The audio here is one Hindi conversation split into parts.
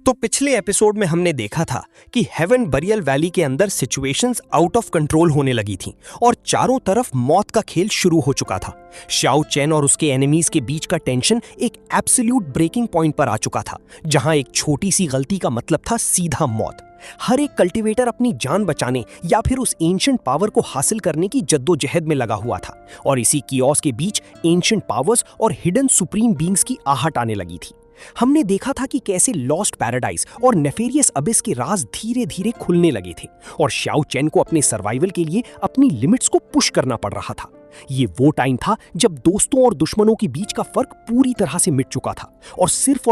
तो पिछले एपिसोड में हमने देखा था कि हेवन बरियल वैली के अंदर सिचुएशंस आउट ऑफ कंट्रोल होने लगी थी और चारों तरफ मौत का खेल शुरू हो चुका था। शाओ चेन और उसके एनिमीज के बीच का टेंशन एक एब्सोल्यूट ब्रेकिंग पॉइंट पर आ चुका था, जहां एक छोटी सी गलती का मतलब था सीधा मौत। हर एक कल्टीवेटर अपनी जान बचाने या फिर उस एंशिएंट पावर को हासिल करने की जद्दोजहद में लगा हुआ था और इसी कियोस के बीच एंशिएंट पावर्स और हिडन सुप्रीम बीइंग्स की आहट आने लगी थी। हमने देखा था कि कैसे लॉस्ट पैराडाइज और नेफेरियस अबिस के राज धीरे धीरे खुलने लगे थे और शाओ चेन को अपने सर्वाइवल के लिए अपनी लिमिट्स को पुश करना पड़ रहा था। ये वो टाइम था जब दोस्तों और दुश्मनों के बीच का फर्क पूरी तरह से मिट चुका था और सिर्फ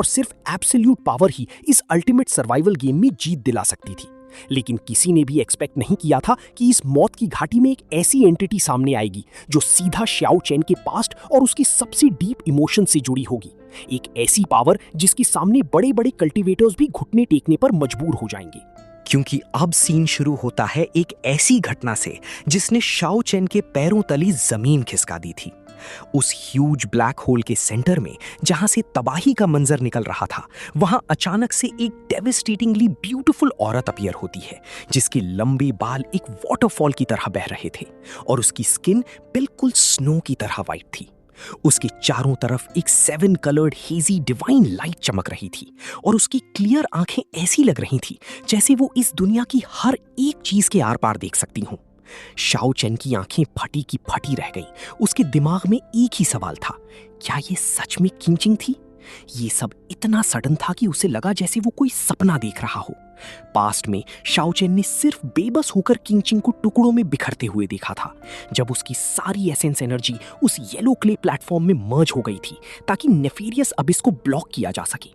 एब्सोल्यूट पावर ही इस अल्टीमेट सर्वाइवल गेम में जीत दिला सकती थी। लेकिन किसी ने भी एक्सपेक्ट नहीं किया था कि इस मौत की घाटी में एक ऐसी एंटिटी सामने आएगी जो सीधा शाओ चेन के पास्ट और उसकी सबसे डीप इमोशन से जुड़ी होगी। एक ऐसी पावर जिसके सामने बड़े बड़े कल्टीवेटर्स भी घुटने टेकने पर मजबूर हो जाएंगे। क्योंकि अब सीन शुरू होता है एक ऐसी घटना से जिसने शाओ चेन के पैरों तली जमीन खिसका दी थी। उस ह्यूज ब्लैक होल के सेंटर में जहां से तबाही का मंजर निकल रहा था, वहां अचानक से एक डेविस्टेटिंगली ब्यूटीफुल औरत अपीयर होती है जिसके लंबे बाल एक वाटरफॉल की तरह बह रहे थे और उसकी स्किन बिल्कुल स्नो की तरह वाइट थी। उसके चारों तरफ एक 7 कलर्ड हेजी डिवाइन लाइट चमक रही थी और उसकी क्लियर आंखें ऐसी लग रही थी जैसे वो इस दुनिया की हर एक चीज के आर पार देख सकती हूं। शाओ चेन की आंखें फटी की फटी रह गईं। उसके दिमाग में एक ही सवाल था, क्या ये सच में किंचिंग थी? ये सब इतना सडन था कि उसे लगा जैसे वो कोई सपना देख रहा हो। पास्ट में शाओ चेन ने सिर्फ बेबस होकर किंचिंग को टुकड़ों में बिखरते हुए देखा था, जब उसकी सारी एसेंस एनर्जी उस येलो क्ले प्लेटफॉर्म में मर्ज हो गई थी ताकि नेफेरियस अबिस को ब्लॉक किया जा सके।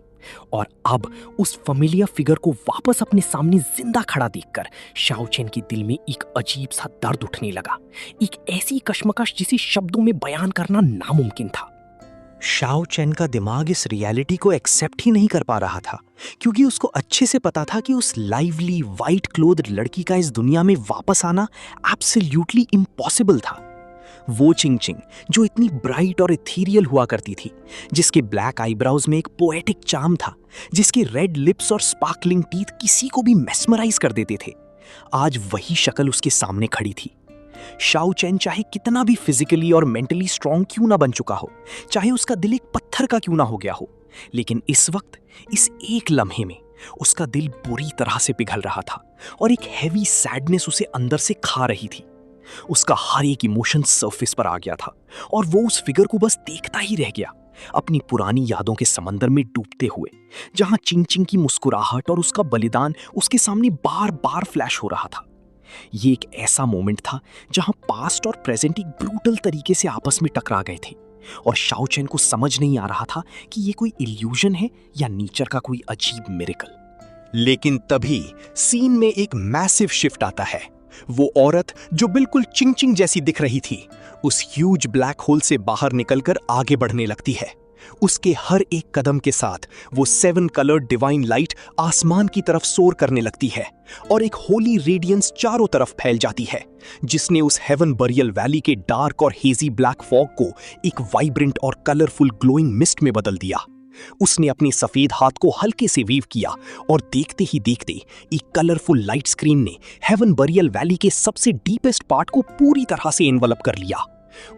और अब उस फैमिलियर फिगर को वापस अपने सामने जिंदा खड़ा देखकर शाओ चेन के दिल में एक अजीब सा दर्द उठने लगा, एक ऐसी कश्मकश जिसे शब्दों में बयान करना नामुमकिन था। शाओ चेन का दिमाग इस रियलिटी को एक्सेप्ट ही नहीं कर पा रहा था, क्योंकि उसको अच्छे से पता था कि उस लाइवली वाइट क्लोथ्ड लड़की का इस दुनिया में वापस आना एब्सोल्युटली इम्पॉसिबल था। वो चिंग जो इतनी ब्राइट और इथीरियल हुआ करती थी, जिसके ब्लैक आईब्राउज में एक पोएटिक चार्म था, जिसके रेड लिप्स और स्पार्कलिंग टीथ किसी को भी मेस्मराइज कर देते थे, आज वही शक्ल उसके सामने खड़ी थी। शाओ चेन चाहे कितना भी फिजिकली और मेंटली स्ट्रांग क्यों ना बन चुका हो, चाहे उसका दिल एक पत्थर का क्यों ना हो गया हो, लेकिन इस वक्त इस एक लम्हे में उसका दिल बुरी तरह से पिघल रहा था और एक हैवी सैडनेस उसे अंदर से खा रही थी। उसका हर एक इमोशन सरफेस पर आ गया था और वो उस फिगर को बस देखता ही रह गया, अपनी पुरानी यादों के समंदर में डूबते हुए, जहां चिंग की मुस्कुराहट और उसका बलिदान उसके सामने बार बार फ्लैश हो रहा था। ये एक ऐसा मोमेंट था जहां पास्ट और प्रेजेंट एक ब्रूटल तरीके से आपस में टकरा गए थे और शाओ चेन को समझ नहीं आ रहा था कि ये कोई इल्यूजन है या नेचर का कोई अजीब मिरेकल। लेकिन तभी सीन में एक मैसिव शिफ्ट आता है। वो औरत जो बिल्कुल चिंग जैसी दिख रही थी, उस ह्यूज ब्लैक होल से बाहर निकलकर आगे बढ़ने लगती है। उसके हर एक कदम के साथ वो 7 कलर्ड डिवाइन लाइट आसमान की तरफ सोर करने लगती है और एक होली रेडियंस चारों तरफ फैल जाती है, जिसने उस हेवन बरियल वैली के डार्क और हेजी ब्लैक फॉग को एक वाइब्रेंट और कलरफुल ग्लोइंग मिस्ट में बदल दिया। उसने अपने सफेद हाथ को हल्के से वेव किया और देखते ही देखते एक कलरफुल लाइट स्क्रीन ने हेवन बरियल वैली के सबसे डीपेस्ट पार्ट को पूरी तरह से एनवलप कर लिया।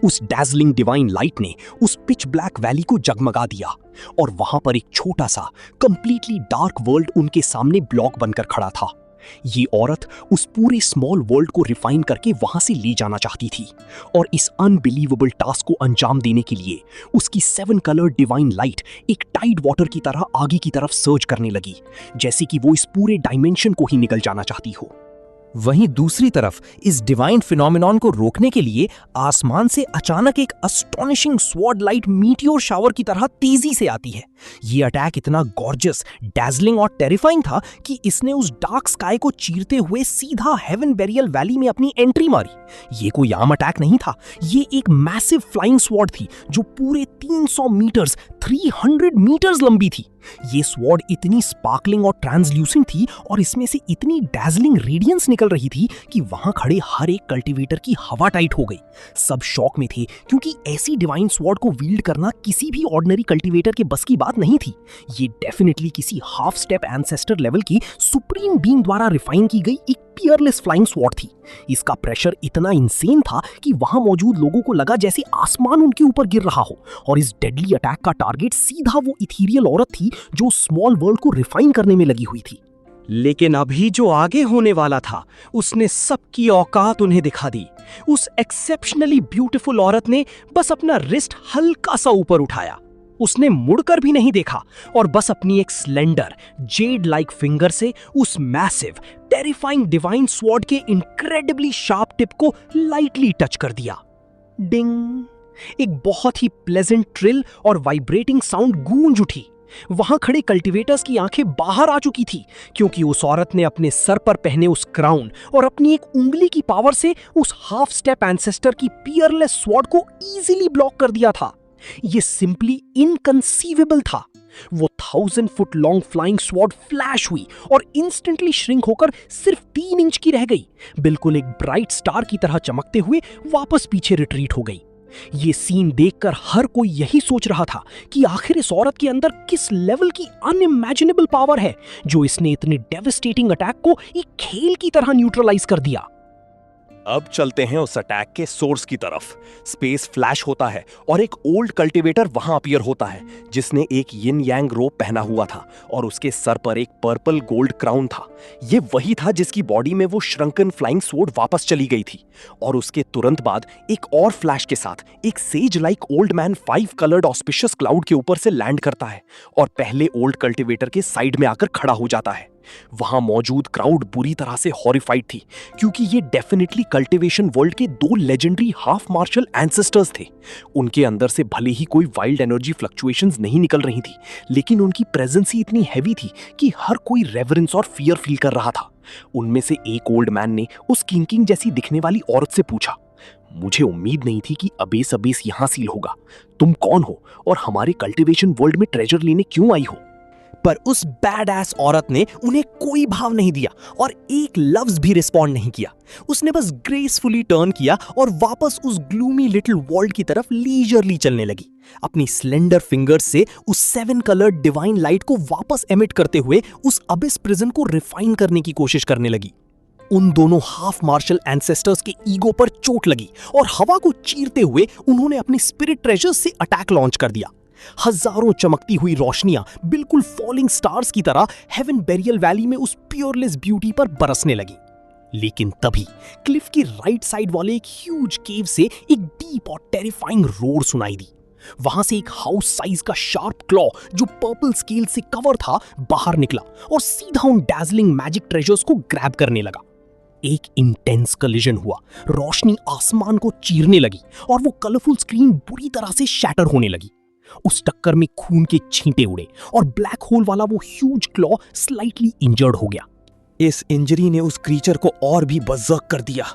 उस डैजलिंग डिवाइन लाइट ने उस पिच ब्लैक वैली को जगमगा दिया और वहां पर एक छोटा सा कंप्लीटली डार्क वर्ल्ड उनके सामने ब्लॉक बनकर खड़ा था। ये औरत उस पूरे स्मॉल वर्ल्ड को रिफाइन करके वहां से ले जाना चाहती थी और इस अनबिलीवेबल टास्क को अंजाम देने के लिए उसकी 7 कलर्ड डिवाइन लाइट एक टाइड वाटर की तरह आगे की तरफ सर्ज करने लगी, जैसे कि वो इस पूरे डायमेंशन को ही निकल जाना चाहती हो। वहीं दूसरी तरफ इस डिवाइन फिनोमेनॉन को रोकने के लिए आसमान से अचानक एक astonishing sword light meteor shower की तरह तेजी से आती है। ये अटैक इतना गॉर्जियस, डैजलिंग और टेरिफाइंग था कि इसने उस डार्क स्काई को चीरते हुए सीधा हेवन बेरियल वैली में अपनी एंट्री मारी। ये कोई आम अटैक नहीं था, ये एक मैसिव फ्लाइंग स्वॉर्ड थी जो पूरे 300 मीटर्स 300 मीटर्स लंबी थी। ये स्वॉर्ड इतनी स्पार्कलिंग और ट्रांसल्यूसेंट थी और इसमें से इतनी डैजलिंग रेडियंस निकल रही थी कि वहां खड़े हर एक कल्टीवेटर की हवा टाइट हो गई। सब शॉक में थे क्योंकि ऐसी डिवाइन स्वॉर्ड को वील्ड करना किसी भी ऑर्डिनरी कल्टीवेटर के बस की बात नहीं थी। ये डेफिनेटली किसी हाफ स्टेप एंसेस्टर लेवल की सुप्रीम बीइंग द्वारा रिफाइन की गई एक पियरलेस फ्लाइंग स्वॉर्ड थी। इसका प्रेशर इतना इंसेन था कि वहां मौजूद लोगों को लगा जैसे आसमान उनके ऊपर गिर रहा हो, और इस डेडली अटैक का टारगेट सीधा वो इथीरियल औरत थी जो स्मॉल वर्ल्ड को रिफाइन करने में लगी हुई थी। लेकिन अभी जो आगे होने वाला था उसने सबकी औकात उन्हें दिखा दी। उस एक्सेप्शनली ब्यूटीफुल औरत ने बस अपना रिस्ट हल्का सा ऊपर उठाया। उसने मुड़कर भी नहीं देखा और बस अपनी एक स्लेंडर जेड लाइक फिंगर से उस मैसिव टेरिफाइंग डिवाइन स्वॉर्ड के इनक्रेडिबली शार्प टिप को लाइटली टच कर दिया। डिंग! एक बहुत ही प्लेजेंट ट्रिल और वाइब्रेटिंग साउंड गूंज उठी। वहां खड़े कल्टीवेटर्स की आंखें बाहर आ चुकी थी क्योंकि उस औरत ने अपने सर पर पहने उस क्राउन और अपनी एक उंगली की पावर से उस हाफ स्टेप एंसेस्टर की पियरलेस स्वॉर्ड को इजीली ब्लॉक कर दिया था। ये सिंपली इनकंसीवेबल था। वो 1000 foot long flying sword flash हुई और इंस्टेंटली श्रिंक होकर सिर्फ 3 इंच की रह गई, बिल्कुल एक ब्राइट स्टार की तरह चमकते हुए वापस पीछे रिट्रीट हो गई। ये सीन देखकर हर कोई यही सोच रहा था कि आखिर इस औरत के अंदर किस लेवल की अनइमेजिनेबल पावर है जो इसने इतने डेविस्टेटिंग अटैक को एक खेल की तरह न्यूट्रलाइज कर दिया। अब चलते हैं उस अटैक के सोर्स की तरफ। स्पेस फ्लैश होता है और एक ओल्ड कल्टीवेटर वहां अपीयर होता है जिसने एक यिन यांग रोब पहना हुआ था और उसके सर पर एक पर्पल गोल्ड क्राउन था। ये वही था जिसकी बॉडी में वो श्रंकन फ्लाइंग स्वॉर्ड वापस चली गई थी। और उसके तुरंत बाद एक और फ्लैश के साथ एक says like old man 5 coloured auspicious cloud के ऊपर से लैंड करता है और पहले ओल्ड कल्टीवेटर के साइड में आकर खड़ा हो जाता है। वहां मौजूद क्राउड बुरी तरह से हॉरिफाइड थी क्योंकि ये डेफिनेटली कल्टीवेशन वर्ल्ड के 2 लेजेंडरी हाफ मार्शल एंसेस्टर्स थे। उनके अंदर से भले ही कोई वाइल्ड एनर्जी फ्लक्चुएशंस नहीं निकल रही थी, लेकिन उनकी प्रेजेंस ही इतनी हैवी थी कि हर कोई रेवरेंस और फियर फील कर रहा था। उनमें से एक ओल्ड मैन ने उस किंग जैसी दिखने वाली औरत से पूछा, मुझे उम्मीद नहीं थी कि अबेस अबेस यहां सील होगा। तुम कौन हो और हमारे कल्टीवेशन वर्ल्ड में ट्रेजर लेने क्यों आई हो? पर उस बैड एस औरत ने उन्हें कोई भाव नहीं दिया और एक लफ्ज भी रिस्पॉन्ड नहीं किया। उसने बस ग्रेसफुली टर्न किया और वापस उस ग्लूमी लिटिल वर्ल्ड की तरफ लीजरली चलने लगी, अपनी स्लेंडर फिंगर्स से उस 7 कलर्ड डिवाइन लाइट को वापस एमिट करते हुए उस अबिस प्रिजन को रिफाइन करने की कोशिश करने लगी। उन दोनों हाफ मार्शल एंसेस्टर्स के ईगो पर चोट लगी और हवा को चीरते हुए उन्होंने अपने स्पिरिट ट्रेजर्स से अटैक लॉन्च कर दिया। हजारों चमकती हुई रोशनियां बिल्कुल फॉलिंग स्टार्स की तरह हेवन बेरियल वैली में उस प्योरलेस ब्यूटी पर बरसने लगी। लेकिन तभी क्लिफ की राइट साइड वाले एक ह्यूज केव से एक डीप और टेरिफाइंग रोर सुनाई दी। वहां से एक हाउस साइज का शार्प क्लॉ जो पर्पल स्केल से कवर था बाहर निकला और सीधा उन डैजलिंग मैजिक ट्रेजर्स को ग्रैब करने लगा। एक इंटेंस कलिजन हुआ, रोशनी आसमान को चीरने लगी और वो कलरफुल स्क्रीन बुरी तरह से शैटर होने लगी। उस टक्कर में खून के छींटे उड़े और ब्लैक होल वाला वो ह्यूज क्लॉ स्लाइटली इंजर्ड हो गया। इस इंजरी ने उस क्रीचर को और भी बज़र्क कर दिया।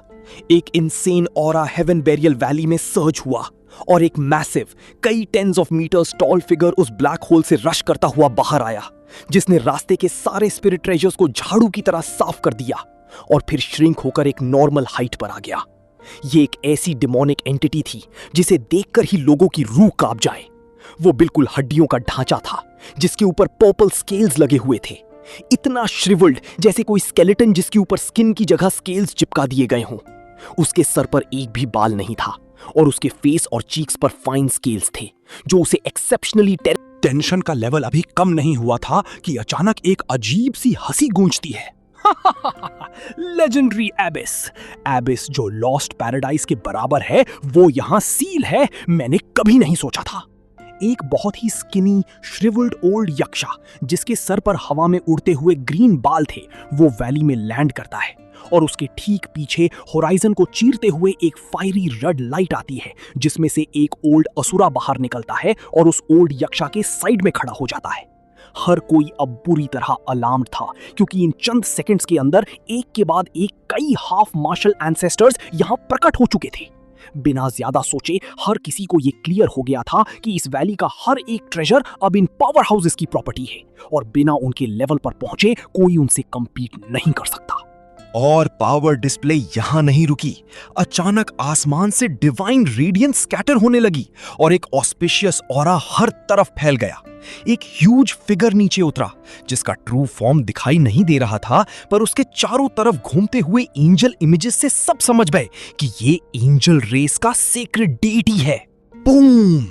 एक insane aura heaven burial valley में सर्ज हुआ और एक मैसिव कई tens of metres tall figure उस ब्लैक होल से रश करता हुआ बाहर आया, जिसने रास्ते के सारे स्पिरिट ट्रेजर्स को झाड़ू की तरह साफ कर दिया और फिर श्रिंक होकर एक नॉर्मल हाइट पर आ गया। ये एक ऐसी डिमोनिक एंटिटी थी जिसे देखकर ही लोगों की रूह कांप जाए। वो बिल्कुल हड्डियों का ढांचा था जिसके ऊपर पर्पल स्केल्स लगे हुए थे, इतना श्रिवल्ड जैसे कोई स्केलेटन जिसके ऊपर स्किन की जगह स्केल्स चिपका दिए गए हों। उसके सर पर एक भी बाल नहीं था और उसके फेस और चीक्स पर फाइन स्केल्स थे जो उसे एक्सेप्शनली टेंशन का लेवल अभी कम नहीं हुआ था कि अचानक एक अजीब सी हंसी गूंजती है। लेजेंडरी एबिस जो लॉस्ट पैराडाइज के बराबर है, वो यहां सील है, मैंने कभी नहीं सोचा था। एक बहुत ही स्किनी श्रिवल्ड ओल्ड यक्षा जिसके सर पर हवा में उड़ते हुए ग्रीन बाल थे, वो वैली में लैंड करता है और उसके ठीक पीछे होराइजन को चीरते हुए एक फायरी रेड लाइट आती है जिसमें से एक ओल्ड असुरा बाहर निकलता है और उस ओल्ड यक्षा के साइड में खड़ा हो जाता है। हर कोई अब बुरी तरह अलार्म्ड था क्योंकि इन चंद सेकंड्स के अंदर एक के बाद एक कई हाफ मार्शल एंसेस्टर्स यहां प्रकट हो चुके थे। बिना ज्यादा सोचे हर किसी को ये क्लियर हो गया था कि इस वैली का हर एक ट्रेजर अब इन पावर हाउसेस की प्रॉपर्टी है और बिना उनके लेवल पर पहुंचे कोई उनसे कंपीट नहीं कर सकता। और पावर डिस्प्ले यहां नहीं रुकी। अचानक आसमान से डिवाइन रेडियंस स्कैटर होने लगी और एक ऑस्पिशियस ऑरा हर तरफ फैल गया। एक ह्यूज फिगर नीचे उतरा जिसका ट्रू फॉर्म दिखाई नहीं दे रहा था, पर उसके चारों तरफ घूमते हुए एंजल इमेजेस से सब समझ गए कि ये एंजल रेस का सेक्रेड डेटी है। बूम!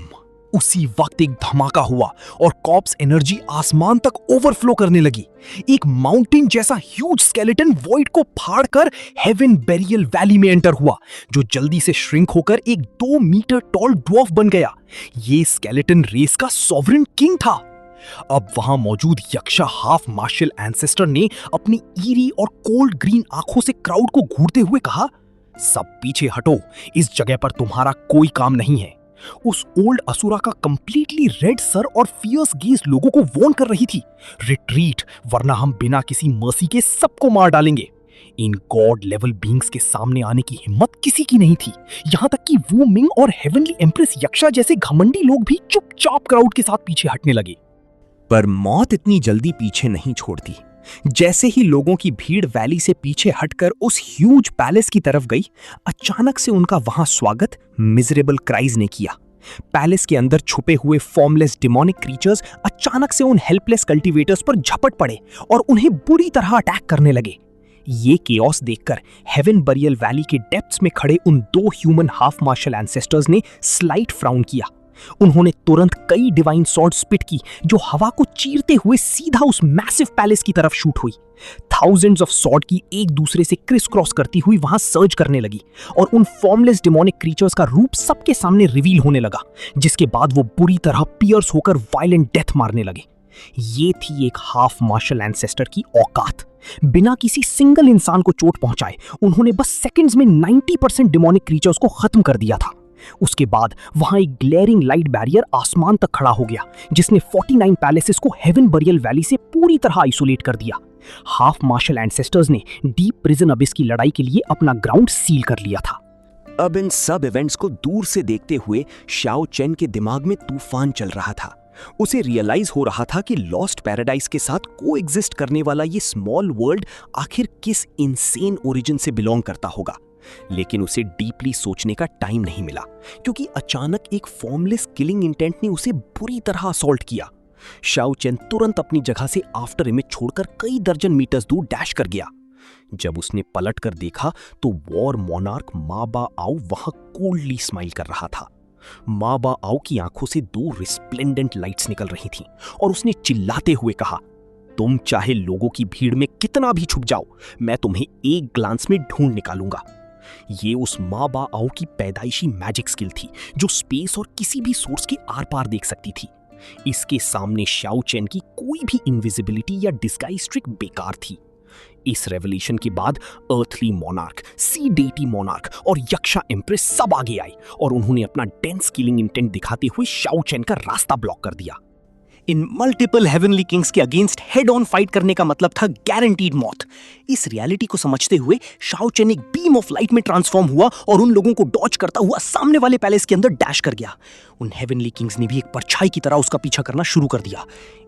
उसी वक्त एक धमाका हुआ और कॉप्स एनर्जी आसमान तक ओवरफ्लो करने लगी। एक माउंटेन जैसा ह्यूज स्केलेटन वॉइड को फाड़कर हेवन बेरियल वैली में एंटर हुआ, जो जल्दी से श्रिंक होकर एक 2 मीटर टॉल ड्वार्फ बन गया। ये स्केलेटन रेस का सॉवरेन किंग था। अब वहां मौजूद यक्षा हाफ मार्शल एंसेस्टर ने अपनी ईरी और कोल्ड ग्रीन आंखों से क्राउड को घूरते हुए कहा, सब पीछे हटो, इस जगह पर तुम्हारा कोई काम नहीं है। उस ओल्ड असुरा का कंप्लीटली रेड सर और फियर्स गेज लोगों को वॉर्न कर रही थी, रिट्रीट, वरना हम बिना किसी मर्सी के सबको मार डालेंगे। इन गॉड लेवल बीइंग्स के सामने आने की हिम्मत किसी की नहीं थी। यहां तक कि वू मिंग और हेवनली एम्प्रेस यक्षा जैसे घमंडी लोग भी चुपचाप क्राउड के साथ पीछे हटने लगे। पर मौत इतनी जल्दी पीछे नहीं छोड़ती। जैसे ही लोगों की भीड़ वैली से पीछे हटकर उस ह्यूज पैलेस की तरफ गई, अचानक से उनका वहां स्वागत मिजरेबल क्राइज ने किया। पैलेस के अंदर छुपे हुए फॉर्मलेस डिमोनिक क्रीचर्स अचानक से उन हेल्पलेस कल्टीवेटर्स पर झपट पड़े और उन्हें बुरी तरह अटैक करने लगे। ये केओस देखकर हेवन बरियल वैली के डेप्थ्स में खड़े उन 2 ह्यूमन हाफ मार्शल एंसेस्टर्स ने स्लाइट फ्राउन किया। उन्होंने तुरंत कई डिवाइन सॉर्ड स्पिट की, जो हवा को चीरते हुए सीधा उस मैसिव पैलेस की तरफ शूट हुई। थाउजेंड्स ऑफ सॉर्ड की एक दूसरे से क्रिस क्रॉस करती हुई वहां सर्ज करने लगी और उन फॉर्मलेस डिमोनिक क्रीचर्स का रूप सबके सामने रिवील होने लगा, जिसके बाद वो बुरी तरह पियर्स होकर वायलेंट डेथ मारने लगे। ये थी एक हाफ मार्शल एंसेस्टर की औकात। बिना किसी सिंगल इंसान को चोट पहुंचाए उन्होंने बस सेकंड्स में 90% डिमोनिक क्रीचर्स को खत्म कर दिया था। उसके बाद वहां एक ग्लेरिंग लाइट बैरियर आसमान तक खड़ा हो गया, जिसने 49 पैलेसेस को हेवन बरियल वैली से पूरी तरह आइसोलेट कर दिया। हाफ मार्शल एंसेस्टर्स ने डीप प्रिजन अबिस की लड़ाई के लिए अपना ग्राउंड सील कर लिया था। अब इन सब इवेंट्स को दूर से देखते हुए शाओ चेन के दिमाग में तूफान चल रहा था। उसे रियलाइज हो रहा था कि लॉस्ट पैराडाइज के साथ को एग्जिस्ट करने वाला ये स्मॉल वर्ल्ड आखिर किस इनसेन ओरिजिन से बिलोंग करता होगा। लेकिन उसे डीपली सोचने का टाइम नहीं मिला, क्योंकि अचानक एक फॉर्मलेस किलिंग इंटेंट ने उसे बुरी तरह असॉल्ट किया। शाओ चेन तुरंत अपनी जगह से आफ्टर इमेज छोड़कर कई दर्जन मीटर्स दूर डैश कर गया। जब उसने पलट कर देखा तो वॉर मोनार्क मा बा आओ वहां कोल्डली स्माइल कर रहा था। मा बा आओ की आंखों से 2 रिस्प्लेंडेंट लाइट्स निकल रही थीं और उसने चिल्लाते हुए कहा, तुम चाहे लोगों की भीड़ में कितना भी छुप जाओ, मैं तुम्हें एक ग्लांस में ढूंढ निकालूंगा। ये उस मा बा आओ की पैदाइशी मैजिक स्किल थी, जो स्पेस और किसी भी सोर्स के आर पार देख सकती थी। इसके सामने शाओ चेन की कोई भी इनविजिबिलिटी या डिस्गाइज ट्रिक बेकार थी। इस रेवोल्यूशन के बाद अर्थली मोनार्क, सी डेटी मोनार्क और यक्षा एम्प्रेस सब आगे आए और उन्होंने अपना डेंस किलिंग इंटेंट दिखाते हुए शाओ चेन का रास्ता ब्लॉक कर दिया। इन मल्टीपल हेवनली किंग्स के अगेंस्ट हेड ऑन फाइट करने का मतलब था गारंटीड मौत। इस रियलिटी को समझते हुए शाओ चेन एक बीम ऑफ लाइट में ट्रांसफॉर्म हुआ और उन लोगों को डॉज करता हुआ सामने वाले पैलेस के अंदर डैश कर गया। उन हेवनली किंग्स ने भी एक परछाई की तरह उसका पीछा करना शुरू कर दिया।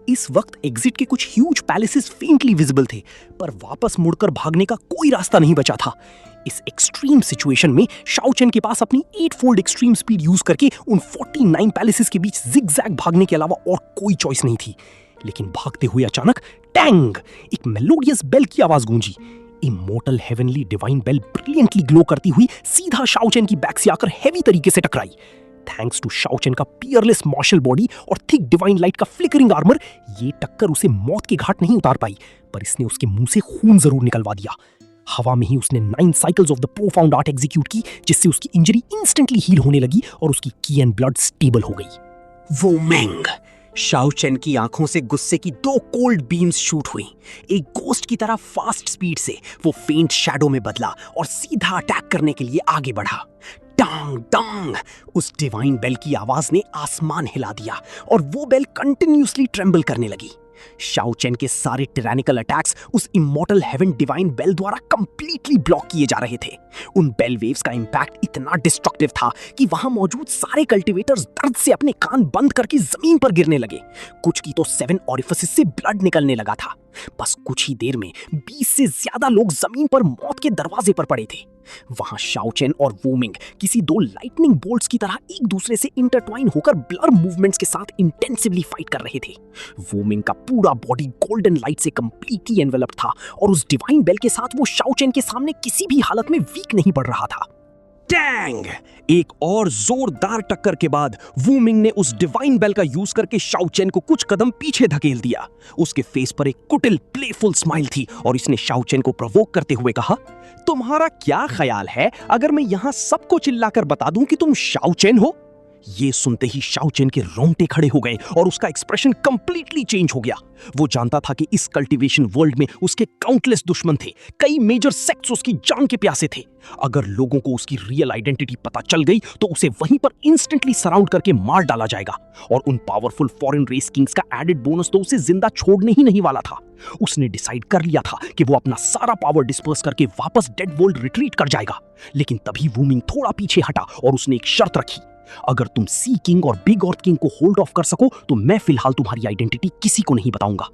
इस वक्त एग्जिट के कुछ ह्यूज पैलेसेस फेंटली विजिबल थे, पर वापस मुड़कर भागने का कोई रास्ता नहीं बचा था। इस एक्सट्रीम सिचुएशन में शाओ चेन के पास अपनी 8-fold एक्सट्रीम स्पीड यूज करके उन 49 पैलेसेस के बीच जिगजैग भागने के अलावा और कोई चॉइस नहीं थी। लेकिन भागते हुए अचानक टैंग, एक मेलोडियस बेल की आवाज गूंजी। Immortal heavenly divine bell brilliantly glow करती हुई सीधा शाओ चेन की बैक से आकर हेवी तरीके से टकराई। थैंक्स टू शाओ चेन का पियरलेस मार्शल बॉडी और थिक डिवाइन लाइट का फ्लिकरिंग आर्मर, ये टक्कर उसे मौत के घाट नहीं उतार पाई, पर इसने उसके मुंह से खून जरूर निकलवा दिया। हवा में ही उसने 9 cycles of the profound art execute की, जिससे उसकी इंजरी इंस्टेंटली हील होने लगी और उसकी की एंड ब्लड स्टेबल हो गई। वो मेंग, शाओ चेन की आंखों से गुस्से की 2 कोल्ड बीम्स शूट हुई। एक गोस्ट की तरह फास्ट स्पीड से वो फेंट शैडो में बदला और सीधा अटैक करने के लिए आगे बढ़ा। डांग डांग, उस डिवाइन बेल की आवाज ने आसमान हिला दिया और वो बेल कंटिन्यूअसली ट्रेंबल करने लगी। शाओ चेन के सारे टिरानिकल अटैक्स उस इमॉर्टल हेवन डिवाइन बेल द्वारा कंप्लीटली ब्लॉक किए जा रहे थे। उन बेल वेव्स का इंपैक्ट इतना डिस्ट्रक्टिव था कि वहां मौजूद सारे कल्टीवेटर्स दर्द से अपने कान बंद करके जमीन पर गिरने लगे। कुछ की तो 7 ऑरिफिसेस से ब्लड निकलने लगा था। बस कुछ ही देर में 20 से ज्यादा लोग जमीन पर मौत के दरवाजे पर पड़े थे। वहां शाओ चेन और वू मिंग किसी 2 लाइटनिंग बोल्ट्स की तरह एक दूसरे से इंटरट्वाइन होकर ब्लर मूवमेंट्स के साथ इंटेंसिवली फाइट कर रहे थे। वू मिंग का पूरा बॉडी गोल्डन लाइट से कंप्लीटली एनवेलप्ड था और उस डिवाइन बेल के साथ वो शाओ चेन के सामने किसी भी हालत में वीक नहीं पड़ रहा था। टैंग! एक और जोरदार टक्कर के बाद वू मिंग ने उस डिवाइन बेल का यूज करके शाओ चेन को कुछ कदम पीछे धकेल दिया। उसके फेस पर एक कुटिल प्लेफुल स्माइल थी और इसने शाओ चेन को प्रोवोक करते हुए कहा, तुम्हारा क्या ख्याल है अगर मैं यहां सबको चिल्लाकर बता दूं कि तुम शाओ चेन हो? ये सुनते ही शाओ चेन के रोंगटे खड़े हो गए और उसका एक्सप्रेशन कंप्लीटली चेंज हो गया। वो जानता था कि इस कल्टीवेशन वर्ल्ड में उसके काउंटलेस दुश्मन थे, कई मेजर सेक्ट्स उसकी जान के प्यासे थे। अगर लोगों को उसकी रियल आइडेंटिटी पता चल गई तो उसे वहीं पर इंस्टेंटली सराउंड करके मार डाला जाएगा और उन पावरफुल फॉरेन रेस किंग्स का एडेड बोनस तो उसे जिंदा छोड़ने ही नहीं वाला था। उसने डिसाइड कर लिया था कि वो अपना सारा पावर डिस्पर्स करके वापस डेड वर्ल्ड रिट्रीट कर जाएगा। लेकिन तभी वू मिंग थोड़ा पीछे हटा और उसने एक शर्त रखी, अगर तुम सी किंग और बिग अर्थ किंग को होल्ड ऑफ कर सको तो मैं फिलहाल तुम्हारी आइडेंटिटी किसी को नहीं बताऊंगा।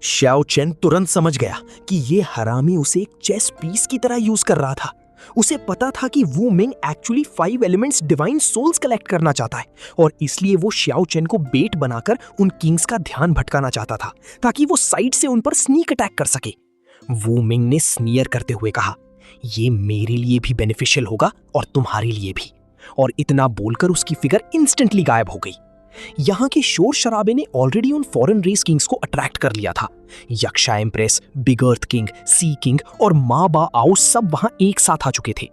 शाओ चेन तुरंत समझ गया कि ये हरामी उसे एक चेस पीस की तरह यूज कर रहा था। उसे पता था कि Wu Ming actually 5 elements divine souls collect करना चाहता है और इसलिए वो शाओ चेन को बेट बनाकर उन किंग्स का ध्यान भटकाना चाहता था ताकि वो साइड से उन पर स्नीक अटैक कर सके। वू मिंग ने स्नीयर करते हुए कहा, ये मेरे लिए भी बेनिफिशियल होगा और तुम्हारे लिए भी। और इतना बोलकर उसकी फिगर इंस्टेंटली गायब हो गई। यहां के शोर शराबे ने ऑलरेडी उन फॉरेन रेस किंग्स को अट्रैक्ट कर लिया था। यक्षा एम्प्रेस, बिग अर्थ किंग, सी किंग और मा बा आओ सब वहां एक साथ आ चुके थे।